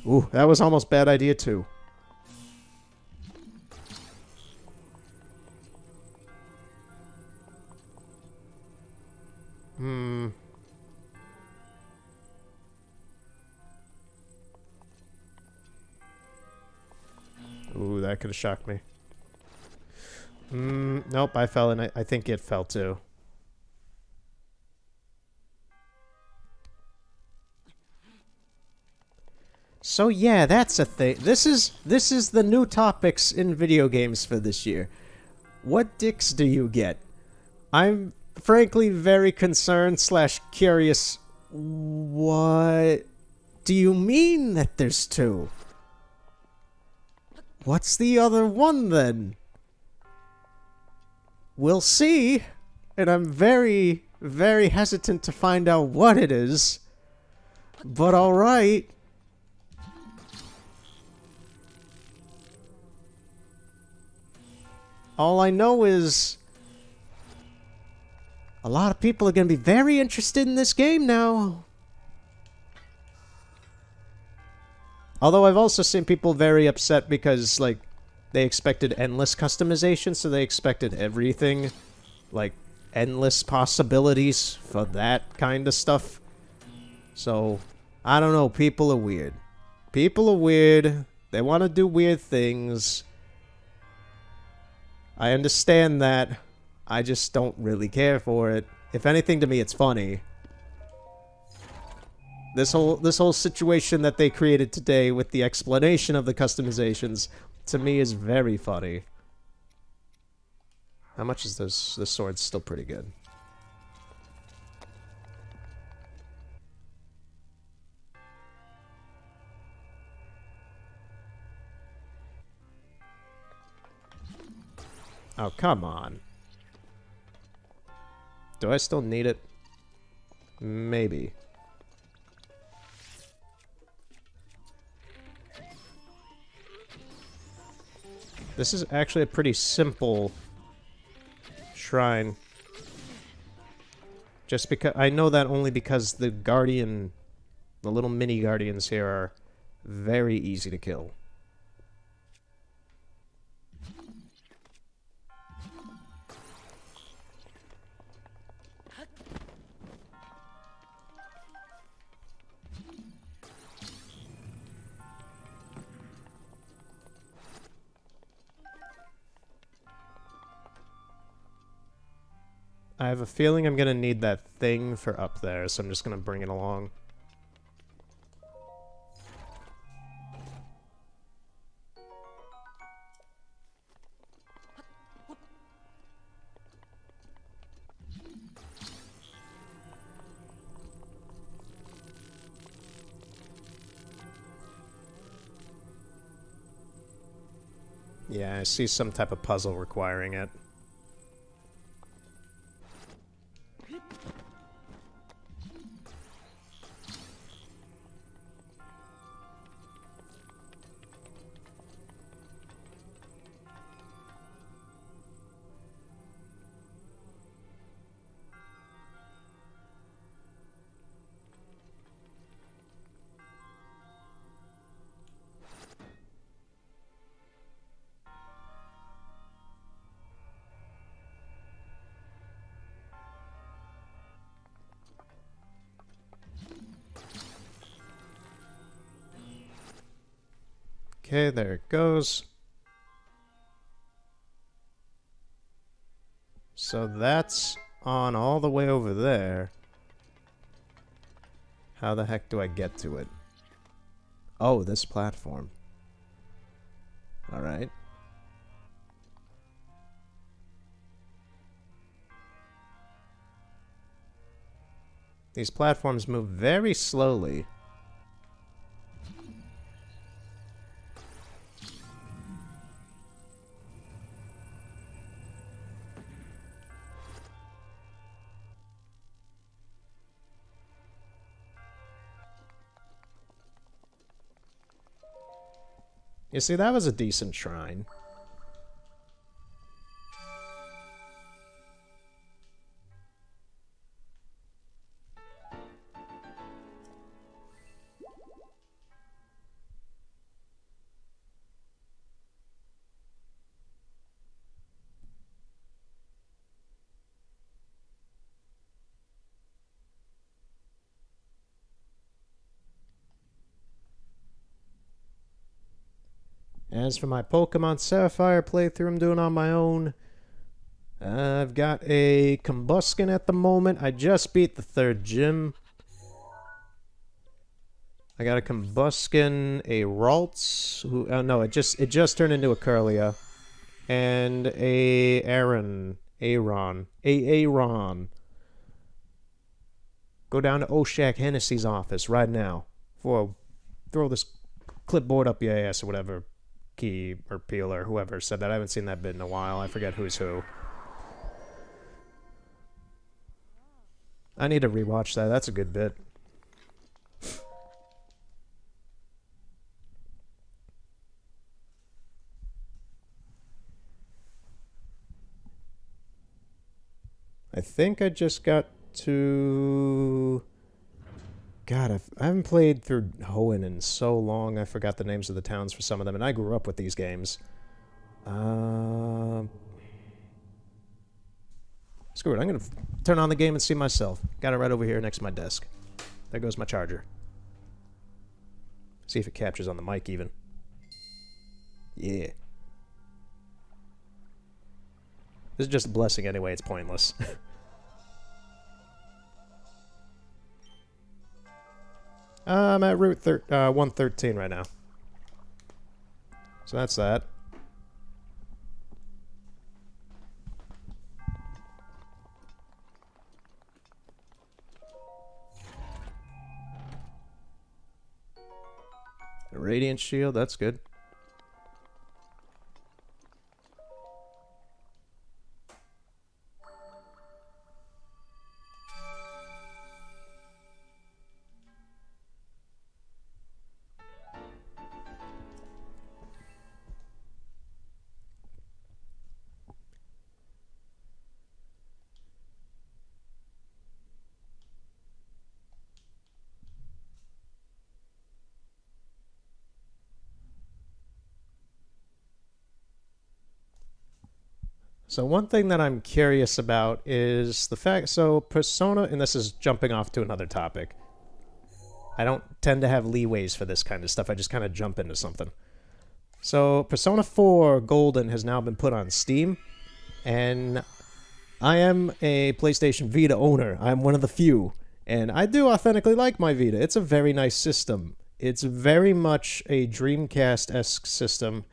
Ooh, that was almost bad idea too. Ooh, that could have shocked me. Nope, I fell and I think it fell too. So yeah, that's a thing. This is the new topics in video games for this year. What dicks do you get? I'm frankly very concerned / curious. What do you mean that there's 2? What's the other one then? We'll see, and I'm very, very hesitant to find out what it is. But alright. All I know is a lot of people are going to be very interested in this game now. Although I've also seen people very upset because, like, they expected endless customization, so they expected everything. Like, endless possibilities for that kind of stuff. So, I don't know, people are weird. People are weird. They want to do weird things. I understand that. I just don't really care for it. If anything, to me, it's funny. This whole situation that they created today with the explanation of the customizations, to me, is very funny. How much is this? This sword's still pretty good. Oh, come on. Do I still need it? Maybe. This is actually a pretty simple shrine. Just because I know that only because the guardian, the little mini guardians here are very easy to kill. I have a feeling I'm gonna need that thing for up there, so I'm just gonna bring it along. Yeah, I see some type of puzzle requiring it. Okay, there it goes. So that's on all the way over there. How the heck do I get to it? Oh, this platform. Alright. These platforms move very slowly. You see, that was a decent shrine. As for my Pokemon Sapphire playthrough I'm doing on my own, I've got a Combuskin at the moment. I just beat the 3rd gym. I got a Combuskin, a Ralts, who no, it just turned into a Curlia, and a Aaron. Go down to Oshak Hennessy's office right now. Before I throw this clipboard up your ass or whatever. Key or Peel or whoever said that. I haven't seen that bit in a while. I forget who's who. I need to rewatch that. That's a good bit. I think I just got to... God, I haven't played through Hoenn in so long, I forgot the names of the towns for some of them, and I grew up with these games. Screw it, I'm gonna turn on the game and see myself. Got it right over here next to my desk. There goes my charger. See if it captures on the mic even. Yeah. It's just a blessing anyway, it's pointless. I'm at Route 113 right now. So that's that. A radiant shield, that's good. So one thing that I'm curious about is the fact, so Persona, and this is jumping off to another topic. I don't tend to have leeways for this kind of stuff. I just kind of jump into something. So Persona 4 Golden has now been put on Steam, and I am a PlayStation Vita owner. I'm one of the few, and I do authentically like my Vita. It's a very nice system. It's very much a Dreamcast-esque system,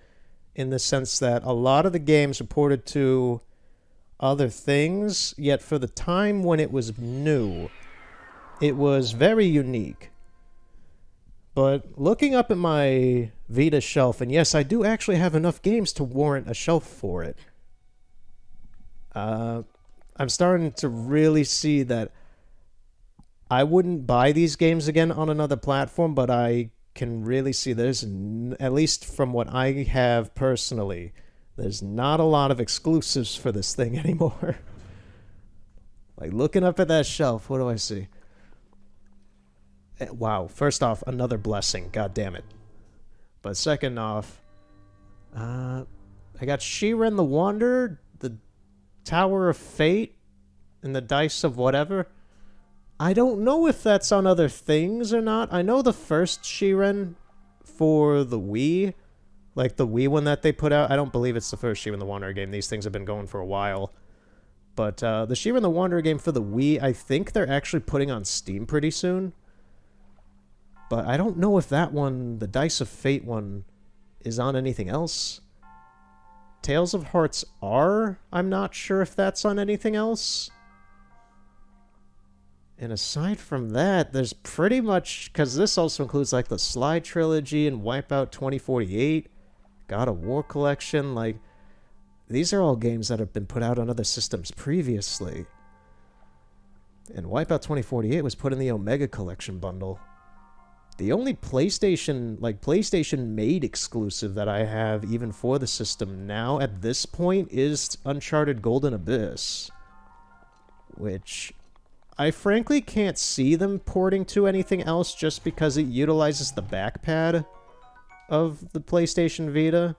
in the sense that a lot of the games are ported to other things, yet for the time when it was new, it was very unique. But looking up at my Vita shelf, and yes, I do actually have enough games to warrant a shelf for it, I'm starting to really see that I wouldn't buy these games again on another platform, but I can really see there's, at least from what I have personally, there's not a lot of exclusives for this thing anymore. Like, looking up at that shelf, what do I see? Wow, first off, another blessing, god damn it. But second off, I got Shiren the Wanderer, the Tower of Fate, and the Dice of Whatever. I don't know if that's on other things or not. I know the first Shiren for the Wii, like the Wii one that they put out, I don't believe it's the first Shiren the Wanderer game. These things have been going for a while. But the Shiren the Wanderer game for the Wii, I think they're actually putting on Steam pretty soon. But I don't know if that one, the Dice of Fate one, is on anything else. Tales of Hearts R, I'm not sure if that's on anything else. And aside from that, there's pretty much, because this also includes like the Sly Trilogy and Wipeout 2048, God of War Collection, like, these are all games that have been put out on other systems previously. And Wipeout 2048 was put in the Omega Collection bundle. The only PlayStation-made exclusive that I have, even for the system now, at this point, is Uncharted Golden Abyss. Which I frankly can't see them porting to anything else just because it utilizes the backpad of the PlayStation Vita.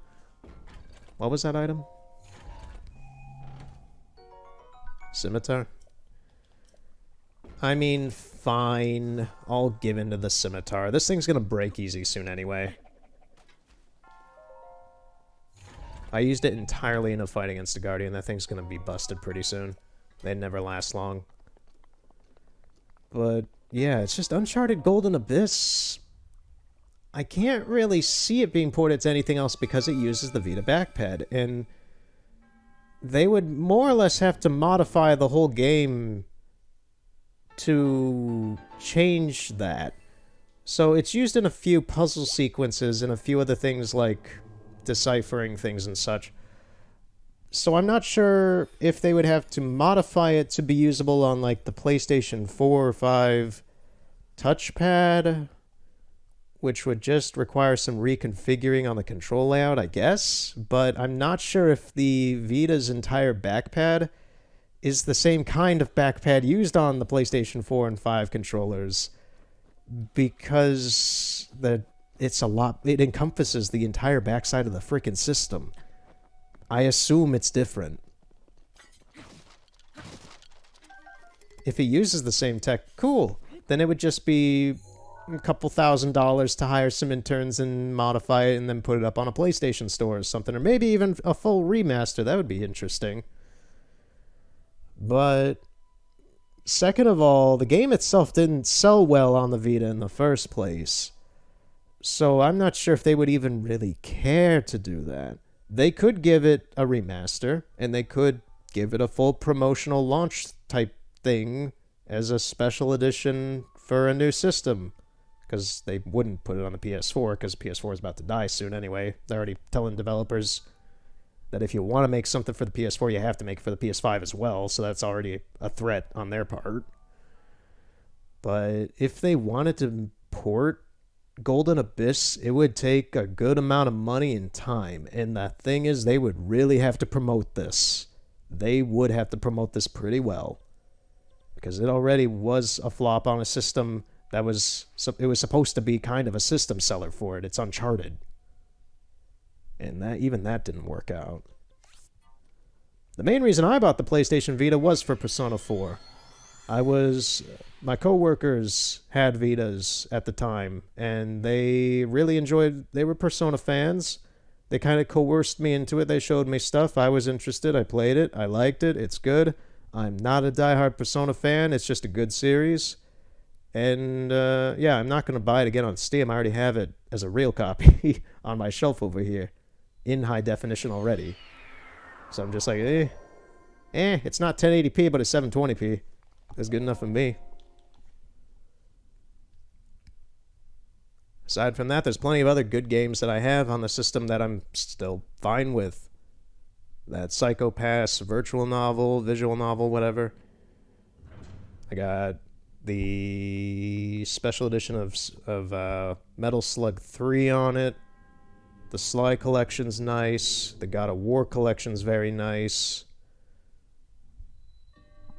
What was that item? Scimitar? I mean, fine. I'll give in to the scimitar. This thing's gonna break easy soon anyway. I used it entirely in a fight against a Guardian. That thing's gonna be busted pretty soon. They never last long. But, yeah, it's just Uncharted Golden Abyss. I can't really see it being ported to anything else because it uses the Vita backpad, and they would more or less have to modify the whole game to change that. So it's used in a few puzzle sequences and a few other things like deciphering things and such. So I'm not sure if they would have to modify it to be usable on like the PlayStation 4 or 5 touchpad, which would just require some reconfiguring on the control layout, I guess. But I'm not sure if the Vita's entire backpad is the same kind of backpad used on the PlayStation 4 and 5 controllers, because it encompasses the entire backside of the frickin' system. I assume it's different. If it uses the same tech, cool. Then it would just be a couple $1,000s to hire some interns and modify it and then put it up on a PlayStation store or something. Or maybe even a full remaster. That would be interesting. But second of all, the game itself didn't sell well on the Vita in the first place. So I'm not sure if they would even really care to do that. They could give it a remaster, and they could give it a full promotional launch type thing as a special edition for a new system. Because they wouldn't put it on the PS4, because PS4 is about to die soon anyway. They're already telling developers that if you want to make something for the PS4, you have to make it for the PS5 as well, so that's already a threat on their part. But if they wanted to port Golden Abyss, it would take a good amount of money and time. And the thing is, they would really have to promote this. They would have to promote this pretty well. Because it already was a flop on a system that was... It was supposed to be kind of a system seller for it. It's Uncharted. And even that didn't work out. The main reason I bought the PlayStation Vita was for Persona 4. My coworkers had Vitas at the time, and they really enjoyed... They were Persona fans. They kind of coerced me into it. They showed me stuff. I was interested. I played it. I liked it. It's good. I'm not a diehard Persona fan. It's just a good series. And, yeah, I'm not going to buy it again on Steam. I already have it as a real copy on my shelf over here. In high definition already. So I'm just like, it's not 1080p, but it's 720p. That's good enough for me. Aside from that, there's plenty of other good games that I have on the system that I'm still fine with. That Psycho Pass, virtual novel, visual novel, whatever. I got the special edition of Metal Slug 3 on it. The Sly collection's nice. The God of War collection's very nice.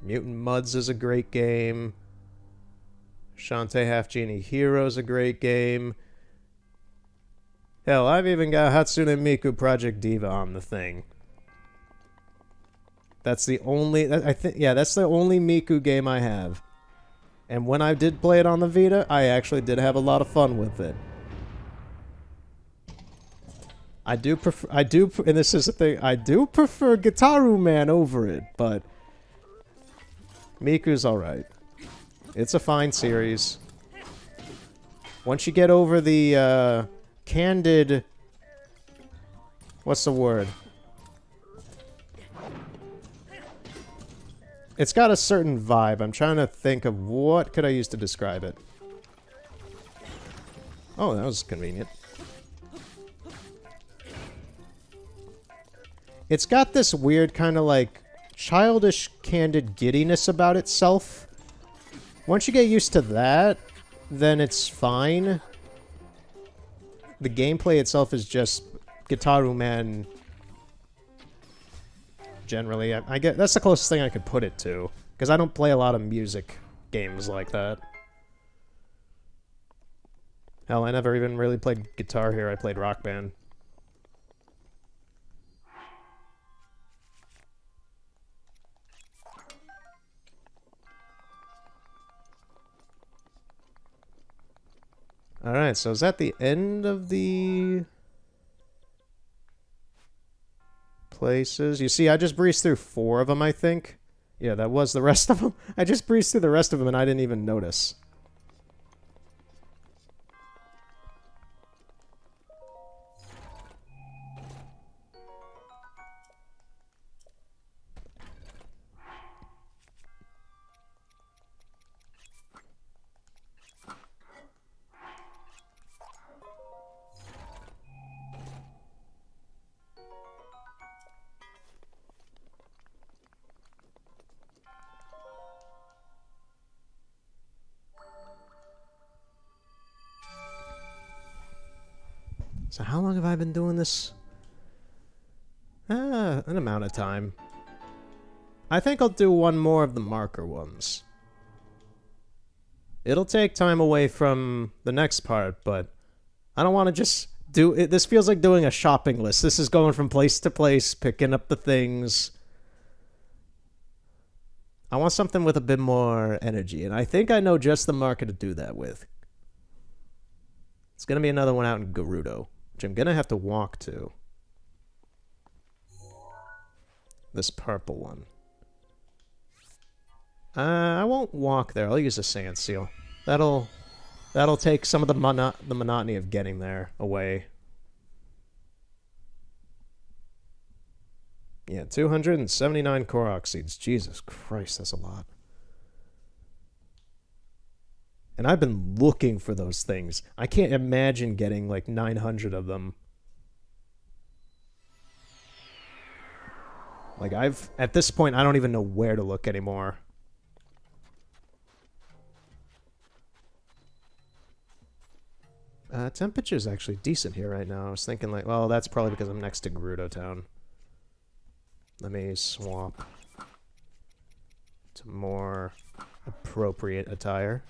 Mutant Mudds is a great game. Shantae Half Genie Hero's a great game. Hell, I've even got Hatsune Miku Project Diva on the thing. That's the only... that's the only Miku game I have. And when I did play it on the Vita, I actually did have a lot of fun with it. And this is the thing, I do prefer Gitaru Man over it, but Miku's alright. It's a fine series. Once you get over the, candid... What's the word? It's got a certain vibe. I'm trying to think of what could I use to describe it. Oh, that was convenient. It's got this weird kind of like childish, candid giddiness about itself. Once you get used to that, then it's fine. The gameplay itself is just Gitaru Man. Generally, I get that's the closest thing I could put it to, because I don't play a lot of music games like that. Hell, I never even really played Guitar Hero. I played Rock Band. Alright, so is that the end of the places? You see, I just breezed through 4 of them, I think. Yeah, that was the rest of them. I just breezed through the rest of them and I didn't even notice. So how long have I been doing this? An amount of time. I think I'll do one more of the marker ones. It'll take time away from the next part, but I don't want to just do it. This feels like doing a shopping list. This is going from place to place, picking up the things. I want something with a bit more energy, and I think I know just the marker to do that with. It's going to be another one out in Gerudo, which I'm going to have to walk to. This purple one. I won't walk there. I'll use a sand seal. That'll take some of the monotony of getting there away. Yeah, 279 Korok seeds. Jesus Christ, that's a lot. And I've been looking for those things. I can't imagine getting like 900 of them. Like at this point, I don't even know where to look anymore. Temperature's actually decent here right now. I was thinking like, well, that's probably because I'm next to Gerudo Town. Let me swap to more appropriate attire.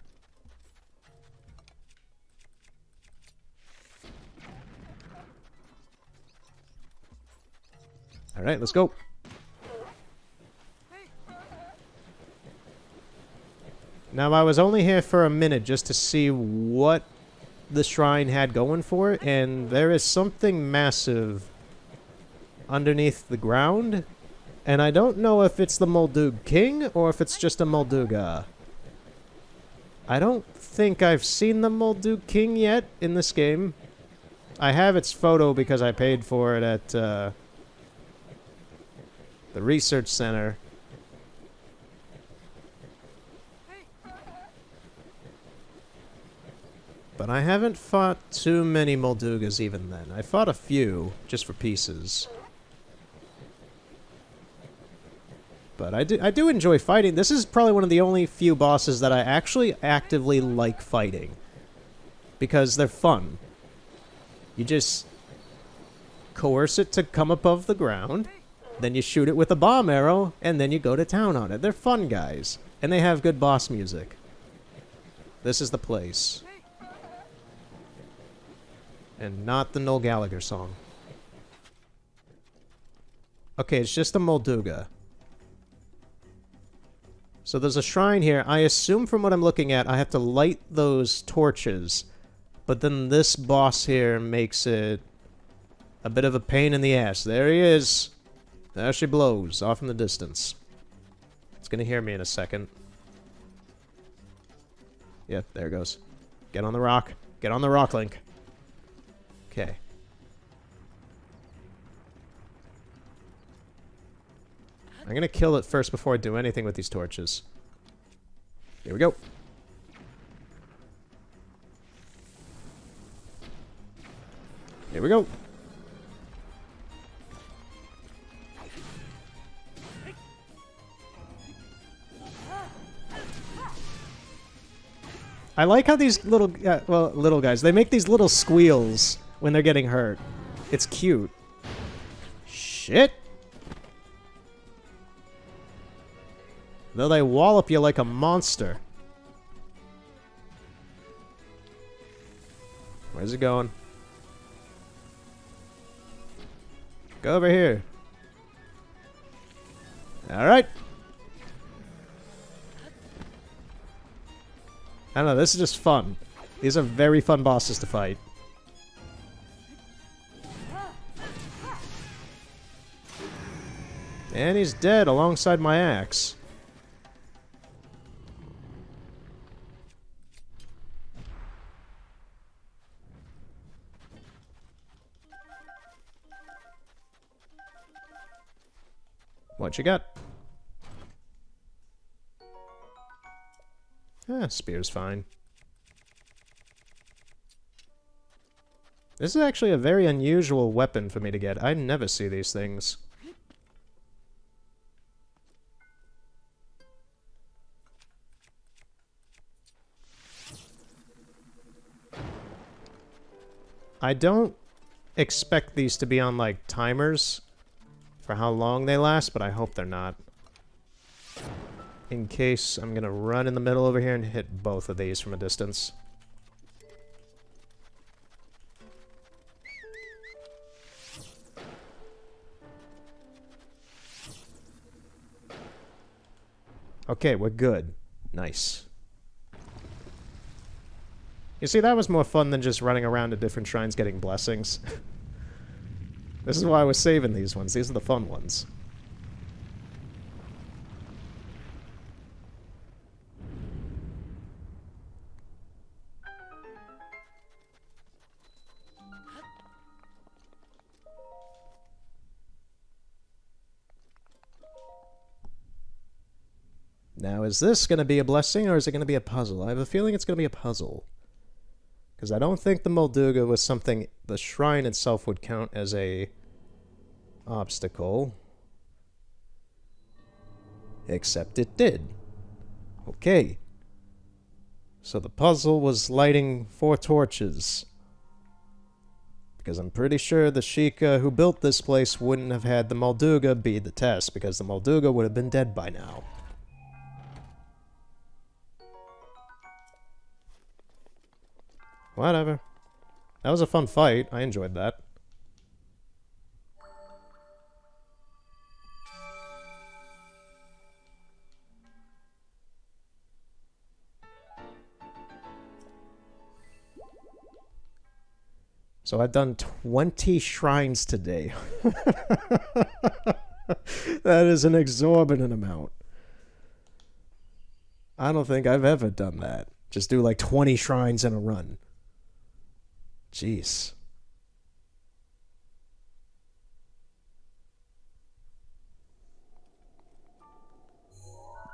Alright, let's go. Now, I was only here for a minute just to see what the shrine had going for it, and there is something massive underneath the ground, and I don't know if it's the Moldug King or if it's just a Molduga. I don't think I've seen the Moldug King yet in this game. I have its photo because I paid for it at the research center. But I haven't fought too many Moldugas even then. I fought a few, just for pieces. But I do enjoy fighting. This is probably one of the only few bosses that I actually actively like fighting. Because they're fun. You just coerce it to come above the ground, then you shoot it with a bomb arrow, and then you go to town on it. They're fun guys. And they have good boss music. This is the place. And not the Noel Gallagher song. Okay, it's just a Molduga. So there's a shrine here. I assume from what I'm looking at, I have to light those torches. But then this boss here makes it a bit of a pain in the ass. There he is. There she blows, off in the distance. It's gonna hear me in a second. Yep, there it goes. Get on the rock. Get on the rock, Link. Okay. I'm gonna kill it first before I do anything with these torches. Here we go. Here we go. I like how these little, well, little guys, they make these little squeals when they're getting hurt. It's cute. Shit. Though they wallop you like a monster. Where's it going? Go over here. Alright. I don't know, this is just fun. These are very fun bosses to fight. And he's dead alongside my axe. What you got? Spear's fine. This is actually a very unusual weapon for me to get. I never see these things. I don't expect these to be on, like, timers for how long they last, but I hope they're not. In case, I'm gonna run in the middle over here and hit both of these from a distance. Okay, we're good. Nice. You see, that was more fun than just running around to different shrines getting blessings. This is why I was saving these ones. These are the fun ones. Now, is this going to be a blessing or is it going to be a puzzle? I have a feeling it's going to be a puzzle. Because I don't think the Molduga was something the shrine itself would count as a obstacle. Except it did. Okay. So the puzzle was lighting 4 torches. Because I'm pretty sure the Sheikah who built this place wouldn't have had the Molduga be the test, because the Molduga would have been dead by now. Whatever. That was a fun fight. I enjoyed that. So I've done 20 shrines today. That is an exorbitant amount. I don't think I've ever done that. Just do like 20 shrines in a run. Jeez.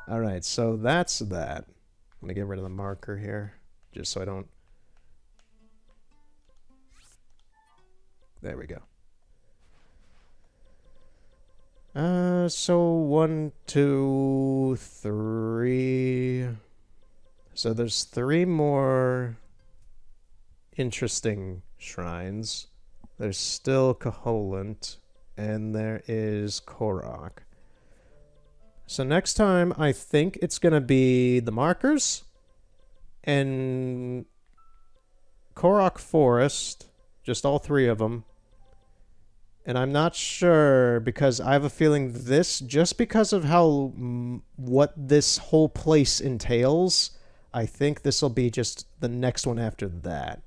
Alright, so that's that. I'm gonna get rid of the marker here, just so I don't... There we go. So 1, 2, 3... So there's 3 more interesting shrines. There's still Koholint, and there is Korok. So next time, I think it's going to be the markers and Korok Forest, just all 3 of them. And I'm not sure, because I have a feeling this, just because of how, what this whole place entails, I think this will be just the next one after that.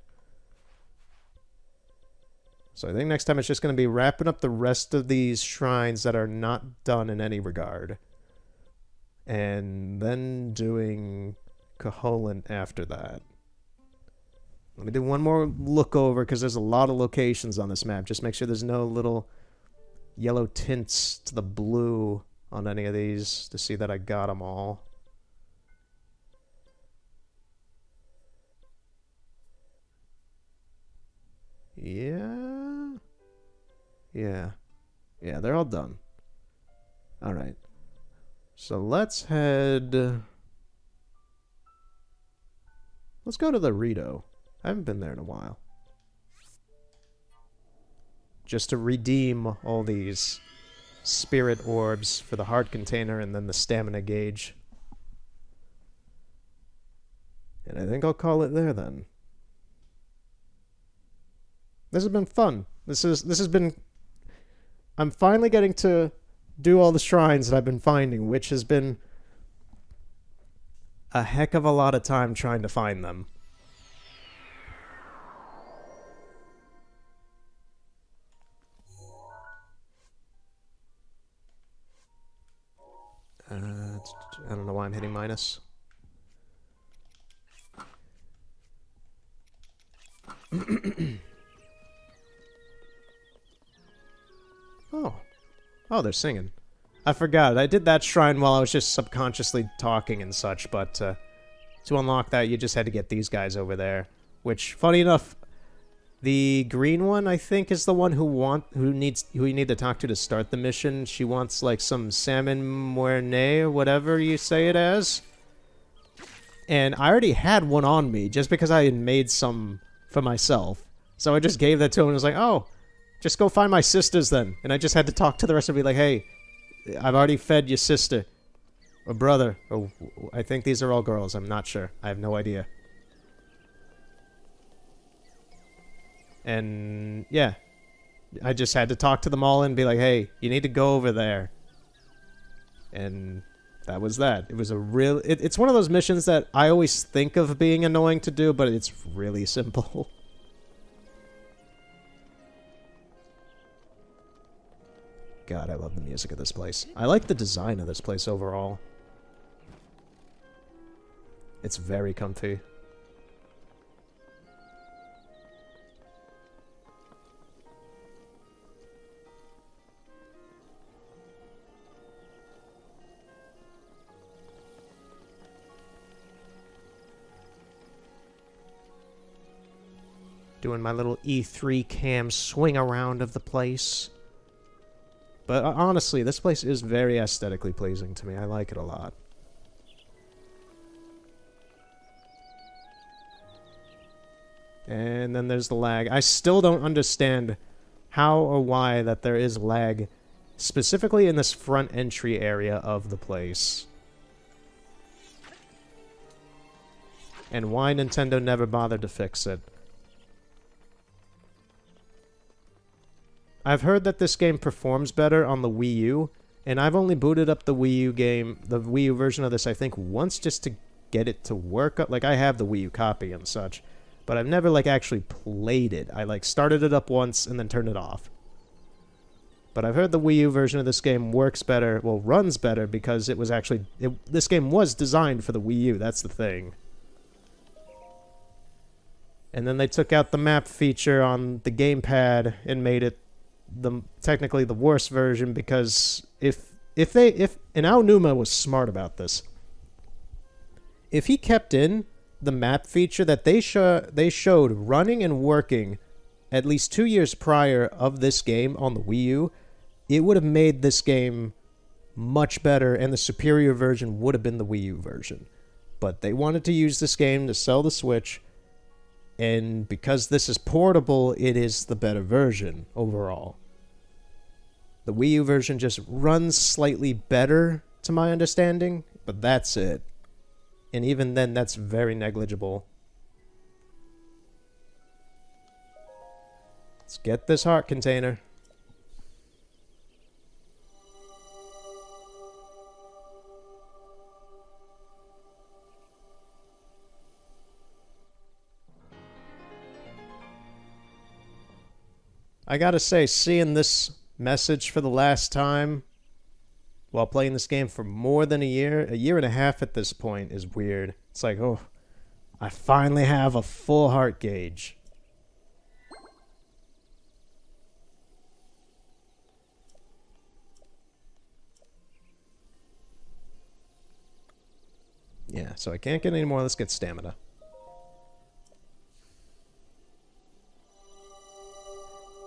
So I think next time it's just going to be wrapping up the rest of these shrines that are not done in any regard. And then doing Koholint after that. Let me do one more look over, because there's a lot of locations on this map. Just make sure there's no little yellow tints to the blue on any of these to see that I got them all. Yeah. Yeah. Yeah, they're all done. Alright. So let's head... Let's go to the Rito. I haven't been there in a while. Just to redeem all these spirit orbs for the heart container and then the stamina gauge. And I think I'll call it there then. This has been fun. This has been... I'm finally getting to do all the shrines that I've been finding, which has been a heck of a lot of time trying to find them. I don't know why I'm hitting minus. Oh, they're singing. I forgot. I did that shrine while I was just subconsciously talking and such, but to unlock that, you just had to get these guys over there. Which, funny enough, the green one, I think, is the one who you need to talk to start the mission. She wants, like, some salmon muerne or whatever you say it as. And I already had one on me, just because I had made some for myself. So I just gave that to him and was like, oh, just go find my sisters then. And I just had to talk to the rest and be like, hey, I've already fed your sister. Or brother. Or I think these are all girls. I'm not sure. I have no idea. And, yeah. I just had to talk to them all and be like, hey, you need to go over there. And that was that. It was a real... It's one of those missions that I always think of being annoying to do, but it's really simple. God, I love the music of this place. I like the design of this place overall. It's very comfy. Doing my little E3 cam swing around of the place. But honestly, this place is very aesthetically pleasing to me. I like it a lot. And then there's the lag. I still don't understand how or why that there is lag, specifically in this front entry area of the place. And why Nintendo never bothered to fix it. I've heard that this game performs better on the Wii U, and I've only booted up the Wii U game, the Wii U version of this, I think, once just to get it to work. Like, I have the Wii U copy and such, but I've never, like, actually played it. I, like, started it up once and then turned it off. But I've heard the Wii U version of this game works better, well, runs better, because it was actually, this game was designed for the Wii U, that's the thing. And then they took out the map feature on the gamepad and made it technically the worst version, because if and Aonuma was smart about this. If he kept in the map feature that they showed running and working at least 2 years prior of this game on the Wii U, it would have made this game much better, and the superior version would have been the Wii U version. But they wanted to use this game to sell the Switch, and because this is portable, it is the better version overall. The Wii U version just runs slightly better, to my understanding, but that's it. And even then, that's very negligible. Let's get this heart container. I gotta say, seeing this message for the last time while playing this game for more than a year and a half at this point, is weird. It's like, oh, I finally have a full heart gauge. Yeah, so I can't get any more. Let's get stamina.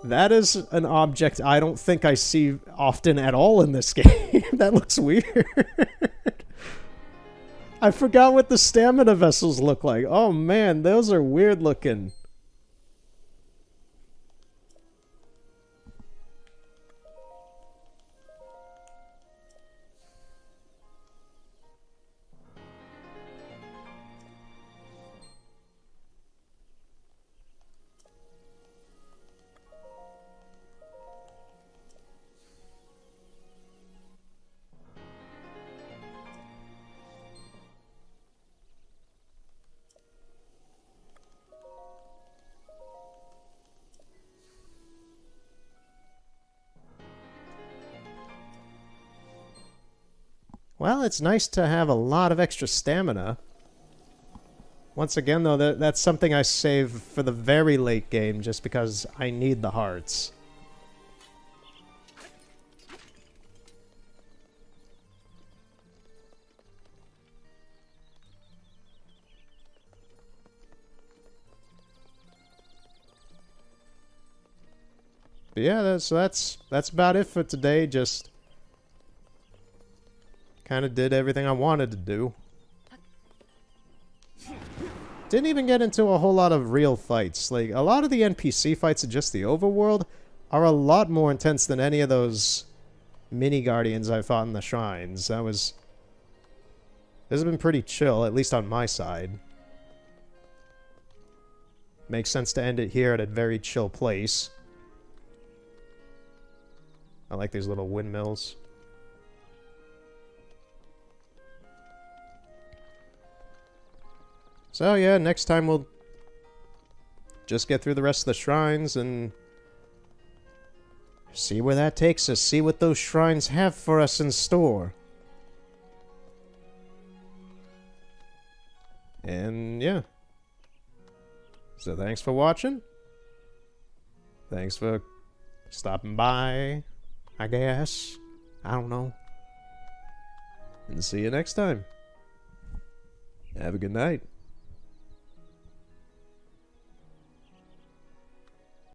That is an object I don't think I see often at all in this game. That looks weird. I forgot what the stamina vessels look like. Oh man, those are weird looking. Well, it's nice to have a lot of extra stamina. Once again, though, that's something I save for the very late game just because I need the hearts. But yeah, so that's about it for today. Just kind of did everything I wanted to do. Didn't even get into a whole lot of real fights. Like, a lot of the NPC fights in just the overworld are a lot more intense than any of those mini guardians I fought in the shrines. This has been pretty chill, at least on my side. Makes sense to end it here at a very chill place. I like these little windmills. So yeah, next time we'll just get through the rest of the shrines and see where that takes us. See what those shrines have for us in store. And yeah. So thanks for watching. Thanks for stopping by, I guess. I don't know. And see you next time. Have a good night.